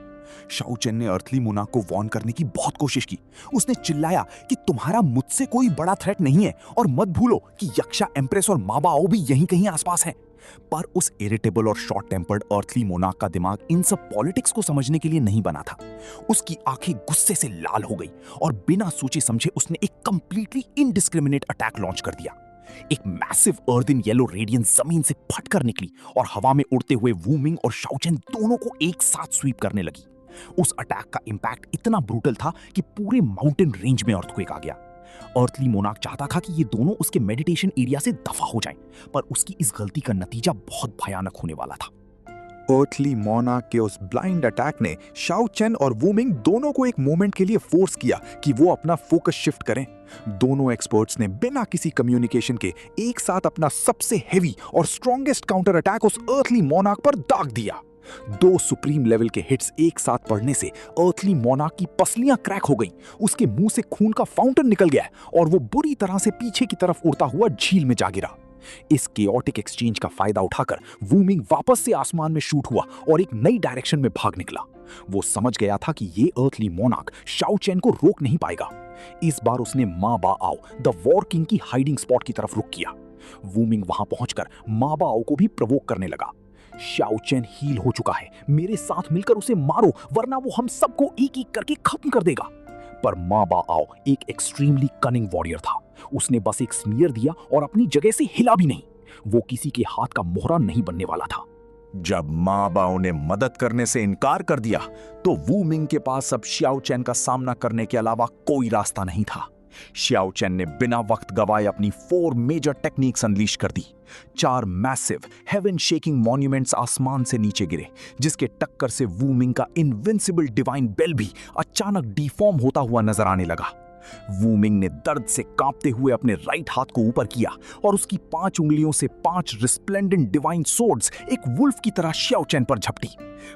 शाओ चेन ने अर्थली मोनार्क को वॉर्न करने की बहुत कोशिश की। उसने चिल्लाया कि तुम्हारा मुझसे कोई बड़ा थ्रेट नहीं है और मत भूलो कि यक्षा एम्प्रेस और माबाओ भी यहीं कहीं आसपास हैं। पर उस इरिटेबल और शॉर्ट टेम्पर्ड अर्थली मोनार्क का दिमाग इन सब पॉलिटिक्स को समझने के लिए नहीं बना था। उसकी आंखें गुस्से से लाल हो गई और बिना सोचे समझे उसने एक कंप्लीटली इनडिस्क्रिमिनेट अटैक लॉन्च कर दिया। एक मैसिव अर्दन येलो रेडियंस जमीन से फटकर निकली और हवा में उड़ते हुए वू मिंग और शाओ चेन दोनों को एक साथ स्वीप करने लगी। उस अटैक का इंपैक्ट इतना ब्रूटल था कि पूरे माउंटेन रेंज में अर्थक्वेक आ गया। अर्थली मोनार्क चाहता था कि ये दोनों उसके मेडिटेशन एरिया से दफा हो जाएं, पर उसकी इस गलती का नतीजा बहुत भयानक होने वाला था। अर्थली मोनार्क के उस ब्लाइंड अटैक ने शाओ चेन और वू मिंग दोनों को एक मोमेंट के लिए फोर्स किया कि वो अपना फोकस शिफ्ट करें। दोनों एक्सपर्ट्स ने बिना किसी कम्युनिकेशन के एक साथ अपना सबसे हेवी और स्ट्रॉन्गेस्ट काउंटर अटैक उस अर्थली मोनार्क पर दाग दिया। 2 सुप्रीम लेवल के हिट्स एक साथ पड़ने से अर्थली मोनार्क की पसलियां क्रैक हो गईं, उसके मुंह से खून का फाउंटेन निकल गया और वो बुरी तरह से पीछे की तरफ उड़ता हुआ झील में जा गिरा। इस केओटिक एक्सचेंज का फायदा उठाकर वू मिंग वापस से आसमान में शूट हुआ और एक नई डायरेक्शन में भाग निकला। वो समझ गया था कि ये अर्थली मोनार्क शाओ चेन को रोक नहीं पाएगा। इस बार उसने मा बा आओ द वॉर किंग की हाइडिंग स्पॉट की तरफ रुख किया। वू मिंग वहां पहुंचकर मा बा आओ को भी प्रवोक करने लगा। शाओ चेन हील हो चुका है, मेरे साथ मिलकर उसे मारो वरना वो हम सबको एक एक करके खत्म कर देगा। पर मा बाओ एक एक्सट्रीमली कनिंग वॉरियर था। उसने बस एक स्मीयर दिया और अपनी जगह से हिला भी नहीं। वो किसी के हाथ का मोहरा नहीं बनने वाला था। जब मा बाओ ने मदद करने से इनकार कर दिया तो वू मिंग के पास अब शियाओ चैन का सामना करने के अलावा कोई रास्ता नहीं था। शियाओ चैन ने बिना वक्त गवाए अपनी 4 मेजर टेक्निक्स अनलीश कर दी। 4 मैसिव हेवन शेकिंग मॉन्यूमेंट्स आसमान से नीचे गिरे, जिसके टक्कर से वू मिंग का इनविंसिबल डिवाइन बेल भी अचानक डिफॉर्म होता हुआ नजर आने लगा। वू मिंग ने दर्द से कांपते हुए अपने राइट हाथ को ऊपर किया और उसकी 5 उंगलियों से 5 रिस्प्लेंडेंट डिवाइन सोर्ड्स एक वुल्फ की तरह शियाओ चैन पर झपटी।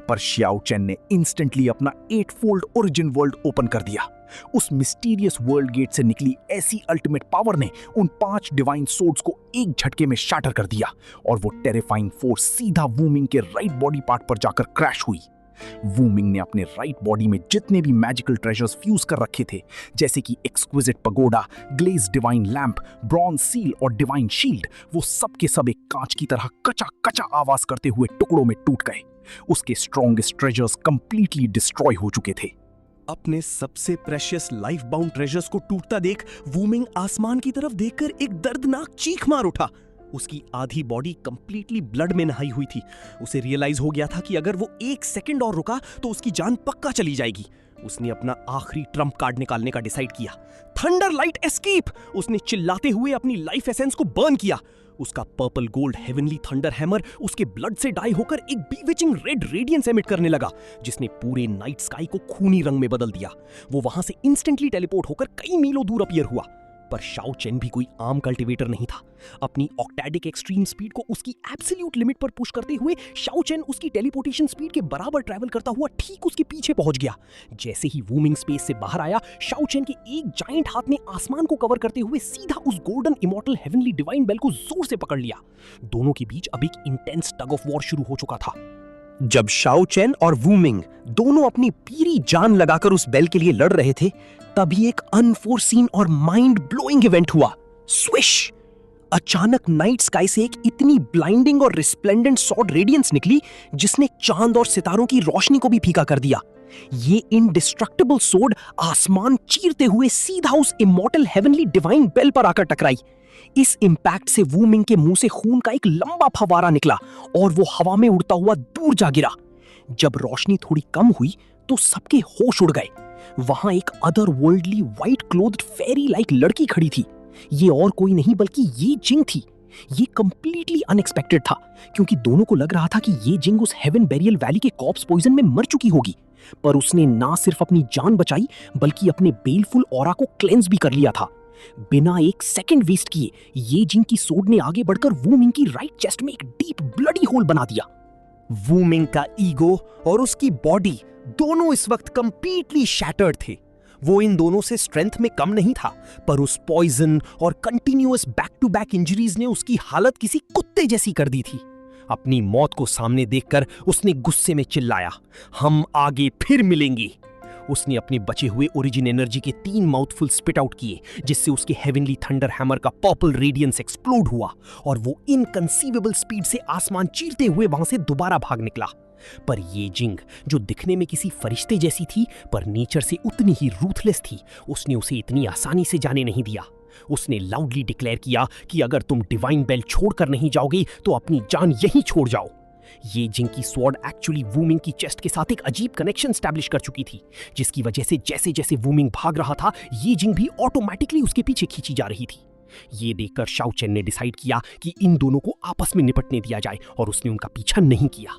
पर शियाओ चैन ने इंस्टेंटली अपना 8 फोल्ड ओरिजिन वर्ल्ड ओपन कर दिया। उस मिस्टीरियस वर्ल्ड गेट से निकली ऐसी अल्टीमेट पावर ने उन 5 डिवाइन सोर्ड्स को एक झटके में शाटर कर दिया और वो टेरिफाइंग फोर्स सीधा वू मिंग के राइट बॉडी पार्ट पर जाकर क्रैश हुई। वू मिंग ने अपने राइट बॉडी में जितने भी मैजिकल ट्रेजर्स फ्यूज कर रखे थे, जैसे कि exquisite pagoda, glaze divine lamp, bronze seal और डिवाइन शील्ड, वो सब के सब एक कांच की तरह कचा कचा आवाज करते हुए टुकड़ों में टूट गए। उसके स्ट्रॉन्गेस्ट ट्रेजर्स कंप्लीटली डिस्ट्रॉय हो चुके थे। अपने सबसे प्रेशियस लाइफ बाउंड ट्रेजर्स को टूटता देख वू मिंग आसमान की तरफ देखकर एक दर्दनाक चीख मार उठा। उसकी आधी बॉडी कंप्लीटली ब्लड में नहाई हुई थी। उसे रियलाइज हो गया था कि अगर वो 1 सेकंड और रुका तो उसकी जान पक्का चली जाएगी। उसने अपना आखिरी ट्रम्प कार्ड निकालने का डिसाइड किया, थंडर लाइट एस्केप। उसने चिल्लाते हुए अपनी लाइफ एसेंस को बर्न किया। उसका purple gold heavenly thunder hammer उसके ब्लड से डाई होकर एक बीविचिंग रेड रेडियंस एमिट करने लगा, जिसने पूरे नाइट स्काई को खूनी रंग में बदल दिया। वो वहां से इंस्टेंटली टेलीपोर्ट होकर कई मीलों दूर अपीयर हुआ। पर शाओ चेन भी कोई आम कल्टीवेटर नहीं था। अपनी ऑक्टैडिक एक्सट्रीम स्पीड को उसकी एब्सोल्यूट लिमिट पर पुश करते हुए शाओ चेन उसकी टेलीपोर्टेशन स्पीड के बराबर ट्रैवल करता हुआ ठीक उसके पीछे पहुंच गया। जैसे ही वूमिंग स्पेस से बाहर आया, शाओ चेन के एक जायंट हाथ ने आसमान को कवर करते हुए सीधा उस golden immortal heavenly divine bell को जोर से पकड़ लिया। दोनों के बीच अब एक इंटेंस टग ऑफ वॉर शुरू हो चुका था। जब शाओ चेन और वू मिंग दोनों अपनी पूरी जान लगाकर उस बेल के लिए लड़ रहे थे, तभी एक अनफोर्सीन और माइंड ब्लोइंग इवेंट हुआ। स्विश! अचानक नाइट स्काई से एक इतनी ब्लाइंडिंग और रिस्प्लेंडेंट सॉर्ड रेडियंस निकली जिसने चांद और सितारों की रोशनी को भी फीका कर दिया। ये इंडिस्ट्रक्टिबल सोर्ड आसमान चीरते हुए सीधा उस इमॉर्टल हेवनली डिवाइन बेल पर आकर टकराई। इस इंपैक्ट से वू मिंग के मुंह से खून का एक लंबा फवारा निकला और वो हवा में उड़ता हुआ दूर जा गिरा। जब रोशनी थोड़ी कम हुई तो सबके होश उड़ गए। वहां एक अदर वर्ल्डली व्हाइट क्लोथ्ड फेरी लाइक लड़की खड़ी थी। ये और कोई नहीं बल्कि ये जिंग थी। ये कंप्लीटली अनएक्सपेक्टेड था, क्योंकि दोनों को लग रहा था कि ये जिंग उस हेवन बेरियल वैली के कॉप्स पॉइजन में मर चुकी होगी। पर उसने ना सिर्फ अपनी जान बचाई बल्कि अपने बेलफुल ऑरा को क्लेंस भी कर लिया था। बिना एक सेकंड वेस्ट किए ये जिंग की सोड ने आगे बढ़कर वू मिंग की राइट चेस्ट में एक डीप ब्लडी होल बना दिया। वू मिंग का ईगो और उसकी बॉडी दोनों इस वक्त कंप्लीटली शैटर्ड थे। वो इन दोनों से स्ट्रेंथ में कम नहीं था, पर उस पॉइजन और continuous back to back injuries ने उसकी हालत किसी कुत्ते जैसी कर दी थी। अपनी मौत को सामने देखकर उसने गुस्से में चिल्लाया, हम आगे फिर मिलेंगे। उसने अपने बचे हुए ओरिजिन एनर्जी के 3 माउथफुल स्पिट आउट किए, जिससे उसके हेवनली थंडर हैमर का पर्पल रेडियंस एक्सप्लोड हुआ और वो इनकंसीवेबल स्पीड से आसमान चीरते हुए वहां से दोबारा भाग निकला। पर ये जिंग, जो दिखने में किसी फरिश्ते जैसी थी पर नेचर से उतनी ही रूथलेस थी, उसने उसे इतनी आसानी से जाने नहीं दिया। उसने लाउडली डिक्लेयर किया कि अगर तुम डिवाइन बेल छोड़कर नहीं जाओगे तो अपनी जान यहीं छोड़ जाओ। ये जिंग की स्वॉर्ड एक्चुअली वू मिंग की चेस्ट के साथ एक अजीब कनेक्शन स्टैब्लिश कर चुकी थी, जिसकी वजह से जैसे जैसे वू मिंग भाग रहा था, ये जिंग भी ऑटोमेटिकली उसके पीछे खींची जा रही थी। ये देखकर शाओ चेन ने डिसाइड किया कि इन दोनों को आपस में निपटने दिया जाए और उसने उनका पीछा नहीं किया।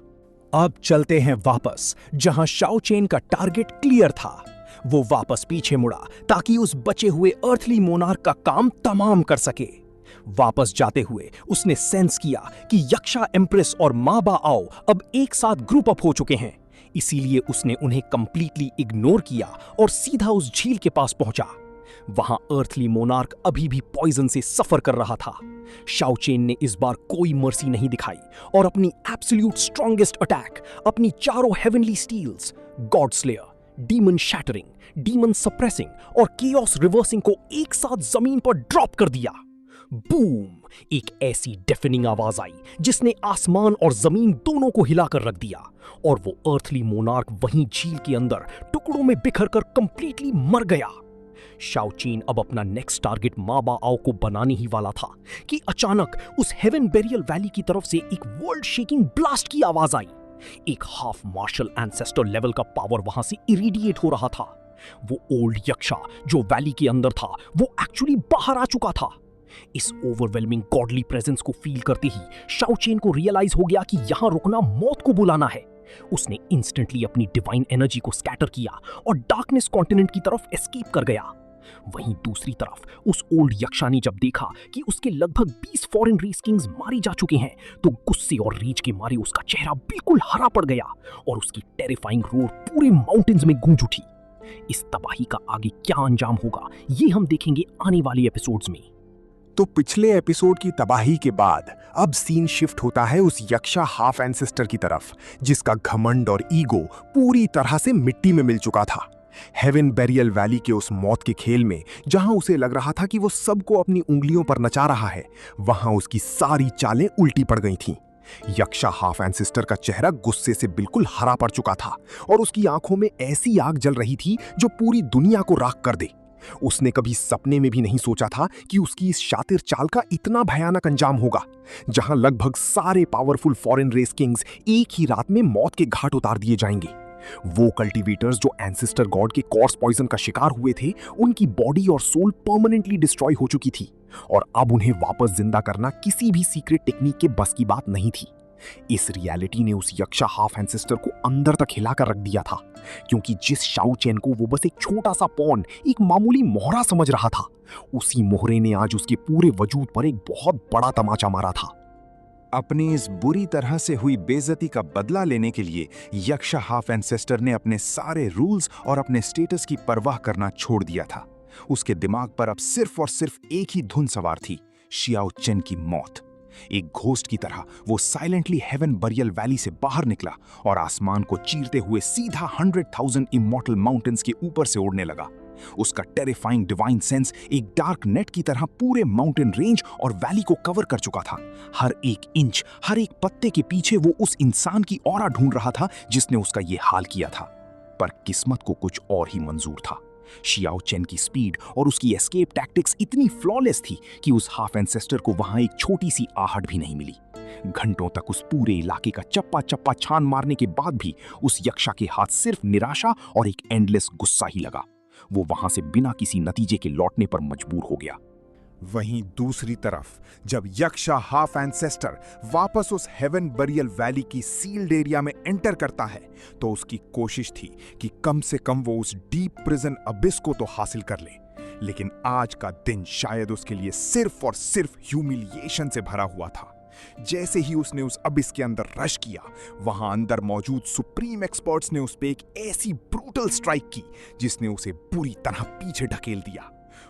अब चलते हैं वापस, जहां शाओ चेन का टारगेट क्लियर था। वो वापस पीछे मुड़ा ताकि उस बचे हुए अर्थली मोनार्क का काम तमाम कर सके। वापस जाते हुए उसने सेंस किया कि यक्षा एम्प्रेस और मा बाओ अब एक साथ ग्रुप अप हो चुके हैं। इसीलिए उसने उन्हें कंप्लीटली इग्नोर किया और सीधा उस झील के पास पहुंचा। वहां अर्थली मोनार्क अभी भी पॉइजन से सफर कर रहा था। शाओ चेन ने इस बार कोई मर्सी नहीं दिखाई और अपनी एब्सोल्यूट स्ट्रॉन्गेस्ट अटैक, अपनी चारों heavenly steels, god slayer, demon shattering, demon suppressing और केओस रिवर्सिंग को एक साथ जमीन पर ड्रॉप कर दिया। बूम! एक ऐसी डेफिनिंग आवाज आई जिसने आसमान और जमीन दोनों को हिलाकर रख दिया, और वो अर्थली मोनार्क वहीं झील के अंदर टुकड़ों में बिखर कर कंप्लीटली मर गया। शाओचेन अब अपना नेक्स्ट टारगेट मा बाओ को बनाने ही वाला था कि अचानक उस हेवन बेरियल वैली की तरफ से एक वर्ल्ड शेकिंग ब्लास्ट की आवाज आई। एक हाफ मार्शल एंसेस्टर लेवल का पावर वहां से इरेडिएट हो रहा था। वो ओल्ड यक्षा जो वैली के अंदर था वो एक्चुअली बाहर आ चुका था। इस ओवरवेलमिंग गॉडली प्रेजेंस को फील करते ही शाओचेन को रियलाइज हो गया कि यहां रुकना मौत को बुलाना है। उसने इंस्टेंटली अपनी डिवाइन एनर्जी को स्कैटर किया और डार्कनेस कॉन्टिनेंट की तरफ एस्केप कर गया। वहीं दूसरी तरफ उस ओल्ड यक्षा ने जब देखा कि उसके लगभग 20 फॉरेन रेस किंग्स मारे जा चुके हैं तो गुस्से और रीच के मारे उसका चेहरा बिल्कुल हरा पड़ गया और उसकी टेरिफाइंग रोर पूरे माउंटेन्स में गूंज उठी। इस तबाही का आगे क्या अंजाम होगा ये हम देखेंगे आने वाले एपिसोड्स में। तो पिछले एपिसोड की तबाही के बाद अब सीन शिफ्ट होता है उस यक्षा हाफ एंसेस्टर की तरफ जिसका घमंड और ईगो पूरी तरह से मिट्टी में मिल चुका था। हेवन बेरियल वैली के उस मौत के खेल में जहां उसे लग रहा था कि वो सबको अपनी उंगलियों पर नचा रहा है, वहां उसकी सारी चालें उल्टी पड़ गई थीं। यक्षा हाफ एंसेस्टर का चेहरा गुस्से से बिल्कुल हरा पड़ चुका था और उसकी आंखों में ऐसी आग जल रही थी जो पूरी दुनिया को राख कर दे। उसने कभी सपने में भी नहीं सोचा था कि उसकी इस शातिर चाल का इतना भयानक अंजाम होगा, जहां लगभग सारे पावरफुल फॉरेन रेस किंग्स एक ही रात में मौत के घाट उतार दिए जाएंगे। वो कल्टीवेटर्स जो एंसेस्टर गॉड के कॉर्स पॉइजन का शिकार हुए थे, उनकी बॉडी और सोल परमानेंटली डिस्ट्रॉय हो चुकी थी और अब उन्हें वापस जिंदा करना किसी भी सीक्रेट टेक्निक के बस की बात नहीं थी। इस रियलिटी ने उस यक्षा हाफ एंसेस्टर को अंदर तक हिलाकर रख दिया था, क्योंकि जिस शाओचेन को वो बस एक छोटा सा पॉन, एक मामूली मोहरा समझ रहा था, उसी मोहरे ने आज उसके पूरे वजूद पर एक बहुत बड़ा तमाचा मारा था। अपनी इस बुरी तरह से हुई बेइज्जती का बदला लेने के लिए यक्षा हाफ एंसेस्टर ने अपने सारे रूल्स और अपने स्टेटस की परवाह करना छोड़ दिया था। उसके दिमाग पर अब सिर्फ और सिर्फ एक ही धुन सवार थी, शाओचेन की मौत। एक घोस्ट की तरह वो साइलेंटली हेवन बेरियल वैली से बाहर निकला और आसमान को चीरते हुए सीधा 100,000 इमॉर्टल माउंटेन्स के ऊपर से उड़ने लगा। उसका टेरिफाइंग डिवाइन सेंस एक डार्क नेट की तरह पूरे माउंटेन रेंज और वैली को कवर कर चुका था। हर एक इंच, हर एक पत्ते के पीछे वो उस इंसान की ऑरा ढूंढ रहा था जिसने उसका ये हाल किया था। पर किस्मत को कुछ और ही मंजूर था। शाओचेन की स्पीड और उसकी एस्केप टैक्टिक्स इतनी फ्लॉलेस थी कि उस हाफ एंसेस्टर को वहां एक छोटी सी आहट भी नहीं मिली। घंटों तक उस पूरे इलाके का चप्पा चप्पा छान मारने के बाद भी उस यक्षा के हाथ सिर्फ निराशा और एक एंडलेस गुस्सा ही लगा। वो वहां से बिना किसी नतीजे के लौटने पर मजबूर हो गया। वहीं दूसरी तरफ जब यक्षा हाफ एंसेस्टर वापस उस हेवन बेरियल वैली की सील्ड एरिया में एंटर करता है तो उसकी कोशिश थी कि कम से कम वो उस डीप प्रिजन अबिस को तो हासिल कर ले, लेकिन आज का दिन शायद उसके लिए सिर्फ और सिर्फ ह्यूमिलिएशन से भरा हुआ था। जैसे ही उसने उस अबिस के अंदर रश किया, वहां अंदर मौजूद सुप्रीम एक्सपर्ट्स ने उस पे एक ऐसी ब्रूटल स्ट्राइक की जिसने उसे बुरी तरह पीछे ढकेल दिया।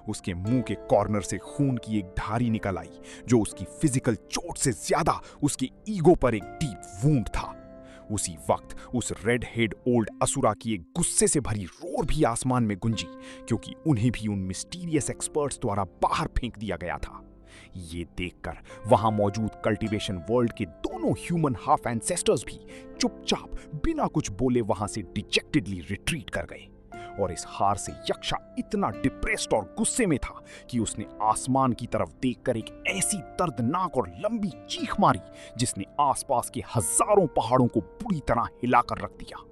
उसके मुंह के कॉर्नर से खून की एक धारी निकल आई जो उसकी फिजिकल चोट से ज्यादा उसके ईगो पर एक डीप वूंड था। उसी वक्त उस रेड हेड ओल्ड असुरा की एक गुस्से से भरी रोर भी आसमान में गुंजी, क्योंकि उन्हें भी उन मिस्टीरियस एक्सपर्ट्स द्वारा बाहर फेंक दिया गया था। ये देखकर वहां मौजूद कल्टीवेशन वर्ल्ड के दोनों ह्यूमन हाफ एंसेस्टर्स भी चुपचाप बिना कुछ बोले वहां से डिजेक्टेडली रिट्रीट कर गए। और इस हार से यक्षा इतना डिप्रेस्ड और गुस्से में था कि उसने आसमान की तरफ देखकर एक ऐसी दर्दनाक और लंबी चीख मारी जिसने आसपास के हजारों पहाड़ों को बुरी तरह हिलाकर रख दिया।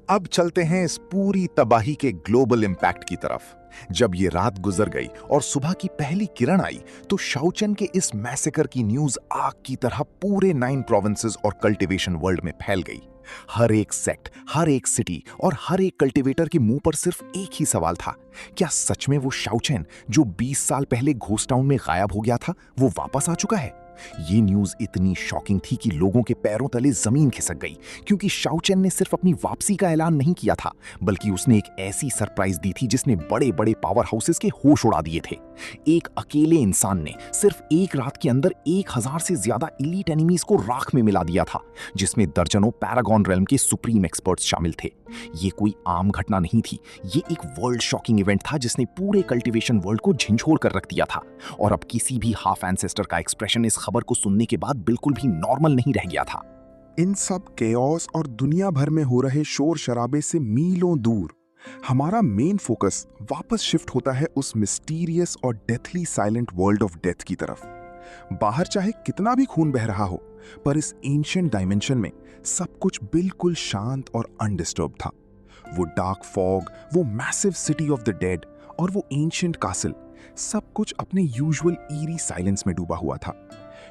अब चलते हैं इस पूरी तबाही के ग्लोबल इंपैक्ट की तरफ। जब ये रात गुजर गई और सुबह की पहली किरण आई तो शाओचेन के इस मैसेकर की न्यूज आग की तरह पूरे 9 प्रोविंसेस और कल्टीवेशन वर्ल्ड में फैल गई। हर एक सेक्ट, हर एक सिटी और हर एक कल्टीवेटर के मुंह पर सिर्फ एक ही सवाल था, क्या सच में वो शाओचेन जो 20 साल पहले घोस्ट टाउन में गायब हो गया था वो वापस आ चुका है? ये न्यूज इतनी शॉकिंग थी कि लोगों के पैरों तले जमीन खिसक गई, क्योंकि शाओचेन ने सिर्फ अपनी वापसी का ऐलान नहीं किया था, बल्कि उसने एक ऐसी सरप्राइज दी थी जिसने बड़े बड़े पावर हाउसेस के होश उड़ा दिए थे। एक अकेले इंसान ने सिर्फ एक रात के अंदर 1000 से ज्यादा इलीट एनिमीज को राख में मिला दिया था, जिसमें दर्जनों पैरागॉन रेल्म के सुप्रीम एक्सपर्ट्स शामिल थे। ये कोई आम घटना नहीं थी, ये एक वर्ल्ड शॉकिंग इवेंट था जिसने पूरे कल्टीवेशन वर्ल्ड को झंझोर कर रख दिया था। और अब किसी भी हाफ एंसेस्टर का एक्सप्रेशन इस खबर को सुनने के बाद बिल्कुल भी नॉर्मल नहीं रह गया था। इन सब केओस और दुनिया भर में हो रहे शोर शराबे से मीलों दूर हमारा मेन फोकस वापस शिफ्ट होता है उस मिस्टीरियस और deathly silent world of death की तरफ। बाहर चाहे कितना भी खून बह रहा हो, पर इस एंशिएंट डायमेंशन में सब कुछ बिल्कुल शांत और अनडिस्टर्ब था। वो डार्क फॉग, वो massive city of the dead और वो एंशिएंट कासल, सब कुछ अपने यूजुअल ईरी साइलेंस में डूबा हुआ था।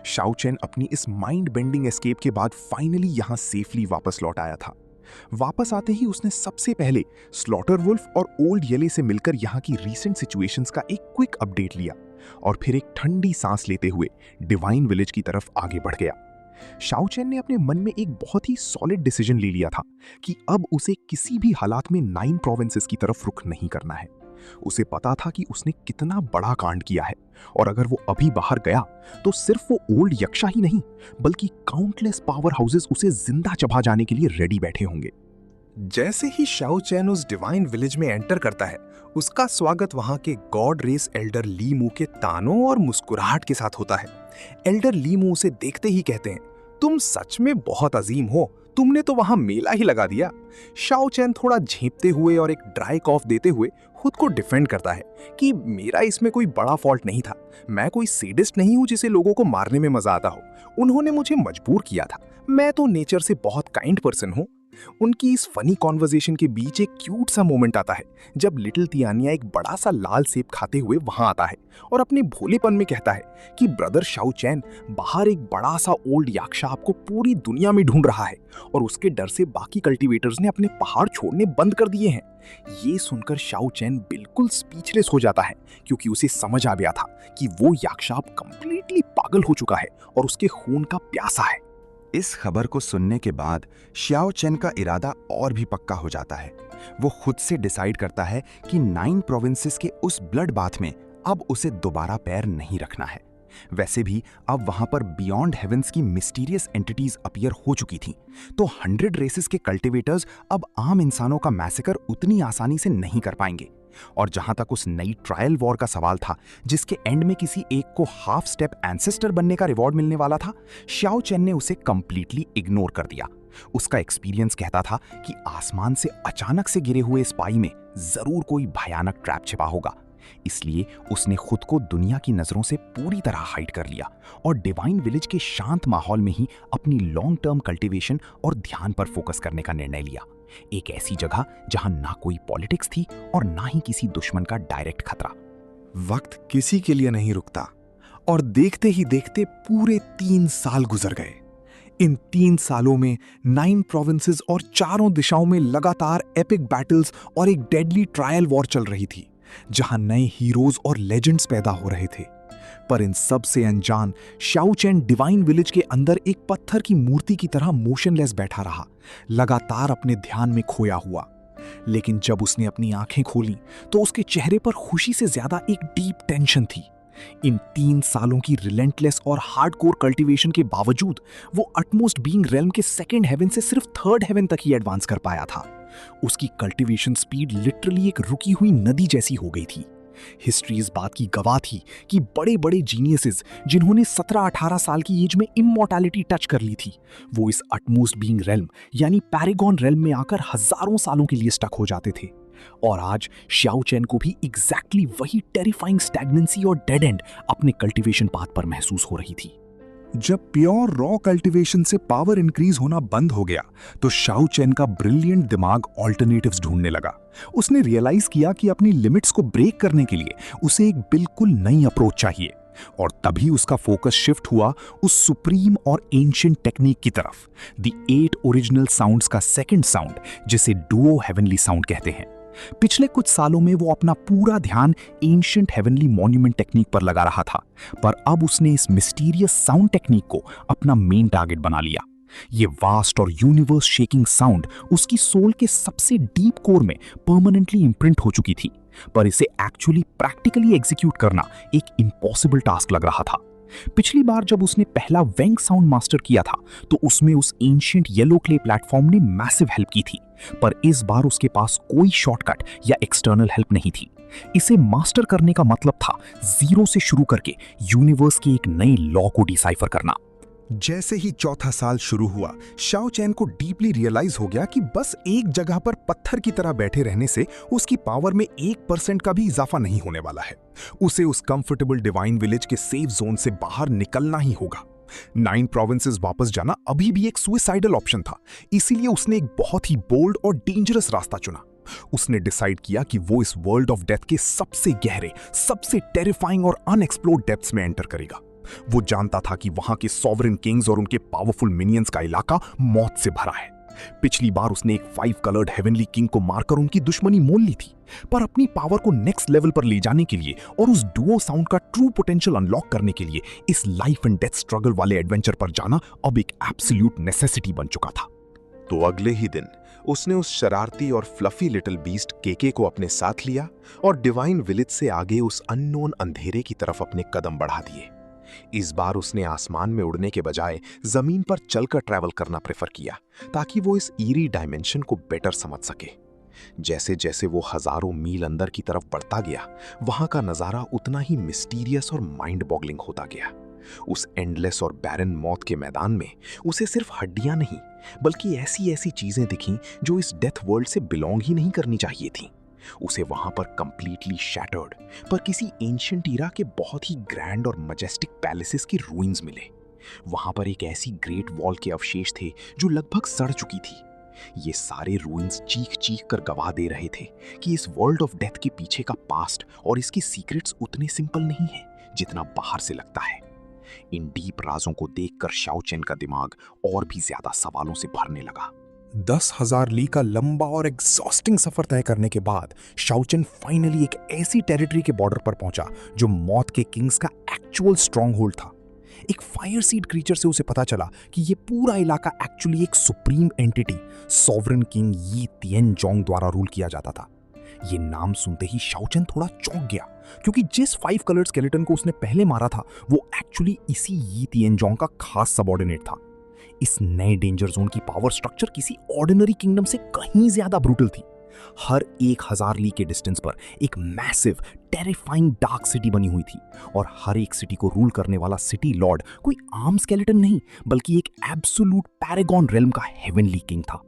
शाओ चेन अपनी इस माइंड बेंडिंग एस्केप के बाद फाइनली यहां सेफली वापस लौट आया था। वापस आते ही उसने सबसे पहले स्लॉटर वुल्फ और ओल्ड येले से मिलकर यहाँ की रीसेंट सिचुएशंस का एक क्विक अपडेट लिया और फिर एक ठंडी सांस लेते हुए डिवाइन विलेज की तरफ आगे बढ़ गया। शाओ चेन ने अपने मन में एक बहुत ही सॉलिड डिसीजन ले लिया था कि अब उसे किसी भी हालात में 9 प्रोविंसेस की तरफ रुख नहीं करना है। उसे पता था कि उसने कितना बड़ा कांड किया है और अगर वो अभी बाहर गया तो सिर्फ वो ओल्ड यक्षा ही नहीं बल्कि काउंटलेस पावर हाउसेस उसे जिंदा चबा जाने के लिए रेडी बैठे होंगे। जैसे ही शाओ चैन उस डिवाइन विलेज में एंटर करता है, उसका स्वागत वहां के गॉड रेस एल्डर ली मू के तानों और मुस्कुराहट के साथ होता है। एल्डर ली मू उसे देखते ही कहते हैं, तुम सच में बहुत अजीम हो, तुमने तो वहां मेला ही लगा दिया। शाओ चैन थोड़ा झेंपते हुए और एक ड्राई कॉफ देते हुए खुद को डिफेंड करता है कि मेरा इसमें कोई बड़ा फॉल्ट नहीं था, मैं कोई सेडिस्ट नहीं हूं जिसे लोगों को मारने में मजा आता हो। उन्होंने मुझे मजबूर किया था, मैं तो नेचर से बहुत काइंड पर्सन हूं। उनकी इस फनी कॉन्वर्सेशन के बीच एक क्यूट सा मोमेंट आता है जब लिटिल तियानिया एक बड़ा सा लाल सेब खाते हुए वहां आता है और अपने भोलेपन में कहता है कि ब्रदर शाओ चैन, बाहर एक बड़ा सा ओल्ड याक्षा आपको पूरी दुनिया में ढूंढ रहा है और उसके डर से बाकी कल्टीवेटर्स ने अपने पहाड़ छोड़ने बंद कर दिए हैं। ये सुनकर शाओ चैन बिल्कुल स्पीचलेस हो जाता है क्योंकि उसे समझ आ गया था कि वो याक्षा अब कंप्लीटली पागल हो चुका है और उसके खून का प्यासा है। इस खबर को सुनने के बाद श्याओ चेन का इरादा और भी पक्का हो जाता है। वो खुद से डिसाइड करता है कि 9 प्रोविंसेस के उस ब्लड बाथ में अब उसे दोबारा पैर नहीं रखना है। वैसे भी अब वहां पर बियॉन्ड हेवेंस की मिस्टीरियस एंटिटीज अपीयर हो चुकी थी, तो 100 रेसेस के कल्टीवेटर्स अब आम इंसानों का मैसेकर उतनी आसानी से नहीं कर पाएंगे। और जहां तक उस नई ट्रायल वॉर का सवाल था जिसके एंड में किसी एक को हाफ स्टेप एंसेस्टर बनने का रिवॉर्ड मिलने वाला था, शाओ चेन ने उसे कंप्लीटली इग्नोर कर दिया। उसका एक्सपीरियंस कहता था कि आसमान से अचानक से गिरे हुए स्पाई में जरूर कोई भयानक ट्रैप छिपा होगा। इसलिए उसने खुद को दुनिया की नजरों से पूरी तरह हाइड कर लिया और डिवाइन विलेज के शांत माहौल में ही अपनी लॉन्ग टर्म कल्टीवेशन और ध्यान पर फोकस करने का निर्णय लिया। एक ऐसी जगह जहां ना कोई पॉलिटिक्स थी और ना ही किसी दुश्मन का डायरेक्ट खतरा। वक्त किसी के लिए नहीं रुकता और देखते ही देखते पूरे 3 साल गुजर गए। इन 3 सालों में 9 प्रोविंसेस और चारों दिशाओं में लगातार एपिक बैटल्स और एक डेडली ट्रायल वॉर चल रही थी जहां नए हीरोज और लेजेंड्स पैदा हो रहे थे। पर इन सब से अनजान शाओ चेन डिवाइन विलेज के अंदर एक पत्थर की मूर्ति की तरह मोशनलेस बैठा रहा, लगातार अपने ध्यान में खोया हुआ। लेकिन जब उसने अपनी आंखें खोली तो उसके चेहरे पर खुशी से ज्यादा एक डीप टेंशन थी। इन 3 सालों की रिलेंटलेस और हार्डकोर कल्टीवेशन के बावजूद वो अटमोस्ट बीइंग रेल्म के सेकंड हेवन से सिर्फ थर्ड हेवन तक ही एडवांस कर पाया था। उसकी कल्टीवेशन स्पीड लिटरली एक रुकी हुई नदी जैसी हो गई थी। हिस्ट्री इस बात की गवाह थी कि बड़े बड़े जीनियसेस जिन्होंने 17-18 साल की एज में इमॉर्टैलिटी टच कर ली थी, वो इस अटमोस्ट बीइंग रेल्म यानी पैरागॉन रेल्म में आकर हजारों सालों के लिए स्टक हो जाते थे। और आज शाओ चेन को भी एग्जैक्टली वही टेरिफाइंग स्टैग्नेंसी और डेड एंड अपने कल्टीवेशन पाथ पर महसूस हो रही थी। जब प्योर रॉ कल्टीवेशन से पावर इंक्रीज होना बंद हो गया तो शाओ चेन का ब्रिलियंट दिमाग ऑल्टरनेटिव्स ढूंढने लगा। उसने रियलाइज किया कि अपनी लिमिट्स को ब्रेक करने के लिए उसे एक बिल्कुल नई अप्रोच चाहिए और तभी उसका फोकस शिफ्ट हुआ उस सुप्रीम और एंशिएंट टेक्निक की तरफ, द 8 ओरिजिनल साउंड्स का सेकंड साउंड, जिसे डुओ हेवनली साउंड कहते हैं। पिछले कुछ सालों में वो अपना पूरा ध्यान एंशिएंट हेवनली मॉन्यूमेंट टेक्निक पर लगा रहा था, पर अब उसने इस मिस्टीरियस साउंड टेक्निक को अपना मेन टारगेट बना लिया। ये वास्ट और यूनिवर्स शेकिंग साउंड उसकी सोल के सबसे डीप कोर में परमानेंटली इम्प्रिंट हो चुकी थी, पर इसे एक्चुअली प्रैक्टिकली एग्जीक्यूट करना एक इम्पॉसिबल टास्क लग रहा था। पिछली बार जब उसने पहला वेंग साउंड मास्टर किया था तो उसमें उस एंशिएंट येलो क्ले प्लेटफॉर्म ने मैसिव हेल्प की थी, पर इस बार उसके पास कोई शॉर्टकट या एक्सटर्नल हेल्प नहीं थी। इसे मास्टर करने का मतलब था जीरो से शुरू करके यूनिवर्स के एक नए लॉ को डिसाइफर करना। जैसे ही चौथा साल शुरू हुआ, शाओ चैन को डीपली रियलाइज हो गया कि बस एक जगह पर पत्थर की तरह बैठे रहने से उसकी पावर में 1% का भी इजाफा नहीं होने वाला है। उसे उस कंफर्टेबल डिवाइन विलेज के सेफ जोन से बाहर निकलना ही होगा। 9 प्रोविंसेस वापस जाना अभी भी एक सुइसाइडल ऑप्शन था, इसीलिए उसने एक बहुत ही बोल्ड और डेंजरस रास्ता चुना। उसने डिसाइड किया कि वो इस वर्ल्ड ऑफ डेथ के सबसे गहरे, सबसे टेरिफाइंग और अनएक्सप्लोर्ड डेप्थ्स में एंटर करेगा। वो जानता था कि वहां के सॉवरेन किंग्स और उनके पावरफुल मिनियंस का इलाका मौत से भरा है। पिछली बार उसने एक 5 कलर्ड हेवनली किंग को मारकर उनकी दुश्मनी मोल ली थी, पर अपनी पावर को नेक्स्ट लेवल पर ले जाने के लिए और उस डुओ साउंड का ट्रू पोटेंशियल अनलॉक करने के लिए इस लाइफ एंड डेथ स्ट्रगल वाले एडवेंचर पर जाना अब एक एब्सोल्यूट नेसेसिटी बन चुका था। तो अगले ही दिन उसने उस शरारती और फ्लफी लिटिल बीस्ट केके को अपने साथ लिया और डिवाइन विलेज से आगे उस अननोन अंधेरे की तरफ अपने कदम बढ़ा दिए। इस बार उसने आसमान में उड़ने के बजाय जमीन पर चलकर ट्रैवल करना प्रेफर किया, ताकि वो इस ईरी डायमेंशन को बेटर समझ सके। जैसे जैसे वो हजारों मील अंदर की तरफ बढ़ता गया, वहां का नजारा उतना ही मिस्टीरियस और माइंड बॉगलिंग होता गया। उस एंडलेस और बैरन मौत के मैदान में उसे सिर्फ हड्डियां नहीं, बल्कि ऐसी ऐसी चीजें दिखीं जो इस डेथ वर्ल्ड से बिलोंग ही नहीं करनी चाहिए थीं। उसे वहां पर कंप्लीटली शैटर्ड पर किसी एंशिएंट ईरा के बहुत ही ग्रैंड और मजेस्टिक पैलेसेस के रूइंस मिले। वहां पर एक ऐसी ग्रेट वॉल के अवशेष थे जो लगभग सड़ चुकी थी। ये सारे रूइंस चीख चीख कर गवाह दे रहे थे कि इस वर्ल्ड ऑफ डेथ के पीछे का पास्ट और इसके सीक्रेट्स उतने सिंपल नहीं है जितना बाहर से लगता है। इन डीप राजों को देखकर शाओ चैन का दिमाग और भी ज्यादा सवालों से भरने लगा। 10,000 ली का लंबा और एग्जॉस्टिंग सफर तय करने के बाद शाओ चैन फाइनली एक ऐसी टेरिटरी के बॉर्डर पर पहुंचा जो मौत के किंग्स का एक्चुअल स्ट्रॉन्ग होल्ड था। एक फायर सीड क्रीचर से उसे पता चला कि ये पूरा इलाका एक्चुअली एक सुप्रीम एंटिटी सॉवरेन किंग यी तिएनजोंग द्वारा रूल किया जाता था। ये नाम सुनते ही शाओ चैन थोड़ा चौंक गया, क्योंकि जिस 5 कलर्ड स्केलेटन को उसने पहले मारा था वो एक्चुअली इसी यी तिएनजोंग का खास सबऑर्डिनेट था। इस नए डेंजर जोन की पावर स्ट्रक्चर किसी ऑर्डिनरी किंगडम से कहीं ज्यादा ब्रूटल थी। हर 1000 ली के डिस्टेंस पर एक मैसिव टेरिफाइंग डार्क सिटी बनी हुई थी, और हर एक सिटी को रूल करने वाला सिटी लॉर्ड कोई आम स्केलेटन नहीं, बल्कि एक एब्सोल्यूट पैरागॉन रेल्म का हेवनली किंग था।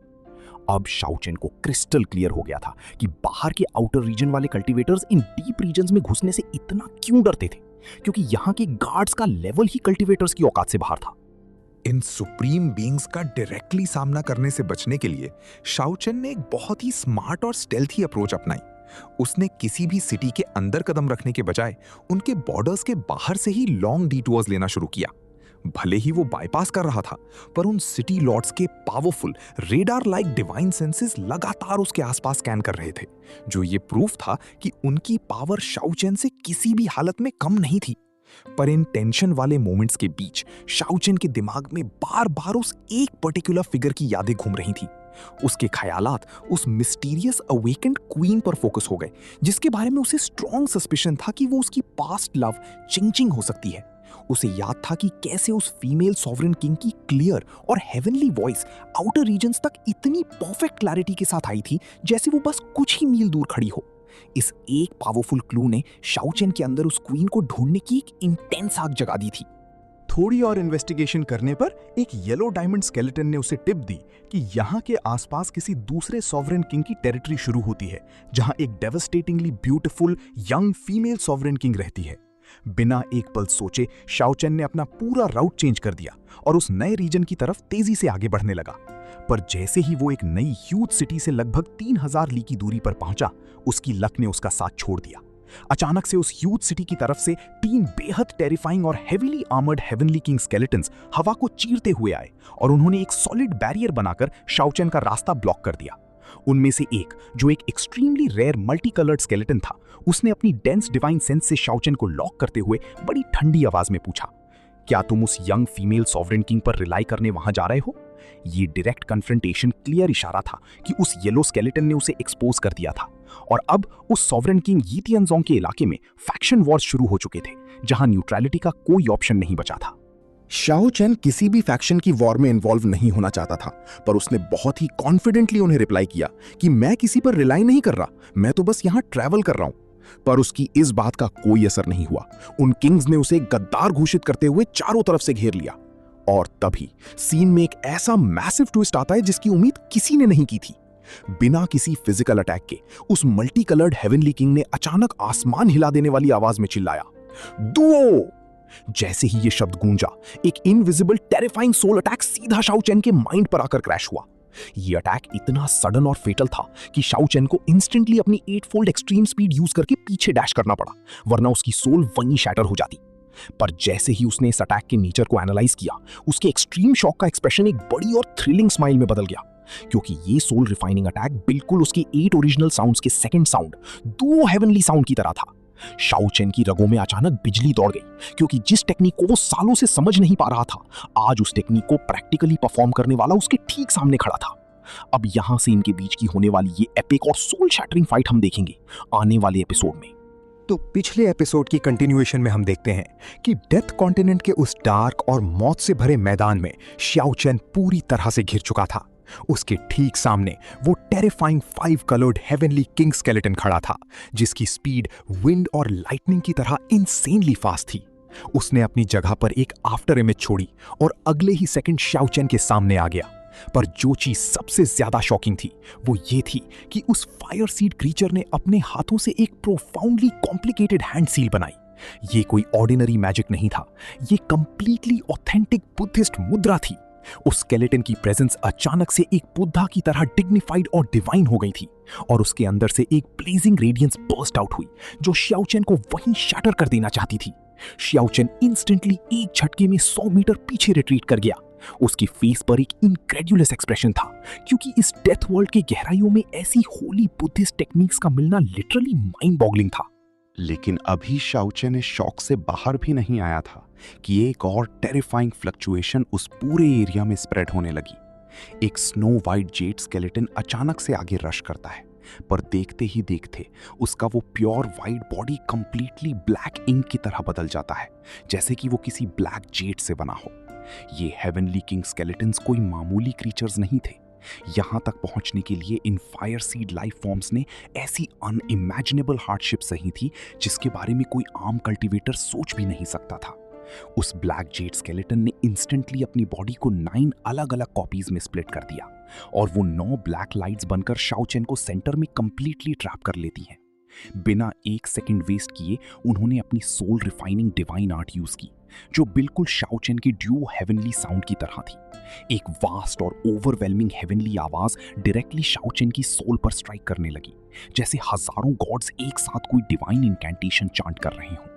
अब शाओ चैन को क्रिस्टल क्लियर हो गया था कि बाहर के आउटर रीजन वाले कल्टीवेटर्स इन डीप रीजन्स में घुसने से इतना क्यों डरते थे, क्योंकि यहाँ के गार्ड्स का लेवल ही कल्टीवेटर्स की औकात से बाहर था। इन सुप्रीम बीइंग्स का डायरेक्टली सामना करने से बचने के लिए शाओ चैन ने एक बहुत ही स्मार्ट और स्टेल्थी अप्रोच अपनाई। उसने किसी भी सिटी के अंदर कदम रखने के बजाय उनके बॉर्डर्स के बाहर से ही लॉन्ग डिटूर्स लेना शुरू किया। भले ही वो बाईपास कर रहा था, पर उन सिटी लॉर्ड्स के powerful radar like divine senses लगातार उसके आसपास स्कैन कर रहे थे, जो ये प्रूफ था कि उनकी पावर शाओ चैन से किसी भी हालत में कम नहीं थी। पर इन टेंशन वाले मोमेंट्स के बीच शाओ चैन के दिमाग में बार बार उस एक पर्टिकुलर फिगर की यादें घूम रही थी। उसके ख्यालात उस मिस्टीरियस अवेकेंड क्वीन पर फोकस हो गए, जिसके बारे में उसे स्ट्रॉन्ग सस्पिशन था कि वो उसकी पास्ट लव चिंग हो सकती है। उसे याद था कि कैसे उस फीमेल सॉवरेन किंग की क्लियर और हेवनली वॉइस आउटर रीजन्स तक इतनी परफेक्ट क्लैरिटी के साथ आई थी जैसे वो बस कुछ ही मील दूर खड़ी हो। इस एक पावरफुल क्लू ने शाओ चैन के अंदर उस क्वीन को ढूंढने की एक इंटेंस आग जगा दी थी। थोड़ी और इन्वेस्टिगेशन करने पर एक येलो डायमंड स्केलेटन ने उसे टिप दी कि यहाँ के आसपास किसी दूसरे सॉवरेन किंग की टेरिटरी शुरू होती है, जहाँ एक devastatingly beautiful young female sovereign king रहती है। बिना एक पल सोचे शाओ चैन ने अपना पूरा राउट चेंज कर दिया और उस नए रीजन की तरफ तेजी से आगे बढ़ने लगा। पर जैसे ही वो एक नई ह्यूज सिटी से लगभग 3000 ली की दूरी पर पहुंचा, उसकी लक ने उसका साथ छोड़ दिया। अचानक से उस ह्यूज सिटी की तरफ से 3 बेहद टेरिफाइंग और heavily armoured heavenly king skeletons हवा को चीरते हुए आए और उन्होंने एक सॉलिड बैरियर बनाकर शाओ चैन का रास्ता ब्लॉक कर दिया। उनमें से एक, जो एक extremely rare multi coloured skeleton था, उसने अपनी डेंस डिवाइन सेंस से शाओ चैन को लॉक करते हुए बड़ी ठंडी आवाज में पूछा, क्या तुम उस यंग फीमेल सॉवरेन किंग पर रिलाई करने वहां जा रहे हो? ये डायरेक्ट कन्फ्रंटेशन क्लियर इशारा था कि उस येलो स्केलेटन ने उसे एक्सपोज कर दिया था और अब उस सॉवरेन किंग यी तियानजोंग के इलाके में फैक्शन वॉर्स शुरू हो चुके थे, जहां न्यूट्रलिटी का कोई ऑप्शन नहीं बचा था। शाओ चेन किसी भी फैक्शन की वॉर में इन्वॉल्व नहीं होना चाहता था, पर उसने बहुत ही कॉन्फिडेंटली उन्हें रिप्लाई किया कि मैं किसी पर रिलाई नहीं कर रहा, मैं तो बस यहां ट्रैवल कर रहा हूं। पर उसकी इस बात का कोई असर नहीं हुआ। उन किंग्स ने उसे गद्दार घोषित करते हुए चारों तरफ से घेर लिया। और तभी सीन में एक ऐसा मैसिव ट्विस्ट आता है जिसकी उम्मीद किसी ने नहीं की थी। बिना किसी फिजिकल अटैक के उस मल्टी कलर्ड हेवनली किंग ने अचानक आसमान हिला देने वाली आवाज में चिल्लाया, दुओ! जैसे ही यह शब्द गूंजा, एक इनविजिबल टेरिफाइंग सोल अटैक सीधा शाओ चेन के माइंड पर आकर क्रैश हुआ। यह अटैक इतना सडन और फेटल था कि शाओ चेन को इंस्टेंटली अपनी 8-फोल्ड एक्सट्रीम स्पीड यूज करके पीछे डैश करना पड़ा, वरना उसकी सोल वहीं शैटर हो जाती। पर जैसे ही उसने इस अटैक के नेचर को एनालाइज किया, उसके एक्सट्रीम शॉक का एक्सप्रेशन एक बड़ी और थ्रिलिंग स्माइल में बदल गया, क्योंकि ये सोल रिफाइनिंग अटैक बिल्कुल उसके 8 ओरिजिनल साउंड्स के सेकंड साउंड, दुओ हेवनली साउंड की तरह था। शाओ चेन की रगों में अचानक बिजली दौड़ गई, क्योंकि जिस टेक्निक को वो सालों से समझ नहीं पा रहा था, आज उस टेक्निक को प्रैक्टिकली परफॉर्म करने वाला उसके ठीक सामने खड़ा था। अब यहां से इनके बीच की होने वाली ये एपिक और सोल शैटरिंग फाइट हम देखेंगे आने वाले एपिसोड में। तो पिछले एपिसोड की कंटिन्यूएशन में हम देखते हैं कि डेथ कॉन्टिनेंट के उस डार्क और मौत से भरे मैदान में शाओ चेन पूरी तरह से घिर चुका था। उसके ठीक सामने वो terrifying 5 coloured heavenly king skeleton खड़ा था, जिसकी स्पीड विंड और लाइटनिंग की तरह इंसेनली फास्ट थी। उसने अपनी जगह पर एक आफ्टर इमेज छोड़ी और अगले ही सेकंड शाओ चेन के सामने आ गया। पर जो चीज सबसे ज्यादा शॉकिंग थी वो ये थी कि उस फायर सीड क्रीचर ने अपने हाथों से एक प्रोफाउंडली कॉम्प्लिकेटेड हैंड सील बनाई। ये कोई ऑर्डिनरी मैजिक नहीं था, ये कंप्लीटली ऑथेंटिक बुद्धिस्ट मुद्रा थी। उस स्केलेटन की प्रेजेंस अचानक से एक बुद्धा की तरह डिग्निफाइड और डिवाइन हो गई थी, और उसके अंदर से एक ब्लेजिंग रेडियंस बर्स्ट आउट हुई जो शाओ चेन को वहीं शैटर कर देना चाहती थी। शाओ चेन इंस्टेंटली एक झटके में 100 मीटर पीछे रिट्रीट कर गया। उसकी फेस पर एक इनक्रेडुलस एक्सप्रेशन था, क्योंकि इस डेथ वर्ल्ड के गहराइयों में ऐसी होली बुद्धिस्ट टेक्निक्स का मिलना लिटरली माइंड बॉगलिंग था। लेकिन अभी शाओ चेन इस शॉक से बाहर भी नहीं आया था कि एक और टेरिफाइंग फ्लक्चुएशन उस पूरे एरिया में स्प्रेड होने लगी। एक स्नो वाइट जेड स्केलेटन अचानक से आगे रश करता है, पर देखते ही देखते उसका वो pure white body completely black ink की तरह बदल जाता है, जैसे कि वो किसी ब्लैक जेड से बना हो। ये हेवनली किंग स्केलेटन्स कोई मामूली क्रीचर्स नहीं थे। यहां तक पहुंचने के लिए in fire seed life forms ने ऐसी अनइमेजिनेबल हार्डशिप सही थी जिसके बारे में कोई आम कल्टीवेटर सोच भी नहीं सकता था। उस ब्लैक जेड स्केलेटन ने इंस्टेंटली अपनी बॉडी को 9 अलग अलग कॉपीज में स्प्लिट कर दिया, और वो 9 ब्लैक लाइट्स बनकर शाओ चेन को सेंटर में कंप्लीटली ट्रैप कर लेती हैं। बिना एक सेकंड वेस्ट किए उन्होंने अपनी soul refining divine art use की, जो बिल्कुल शाओ चेन की ड्यू हेवनली साउंड की तरह थी। एक वास्ट और ओवरवेलमिंग हेवनली आवाज डायरेक्टली शाओ चेन की सोल पर स्ट्राइक करने लगी, जैसे हजारों गॉड्स एक साथ कोई डिवाइन इनकैंटेशन चांट कर रहे हों।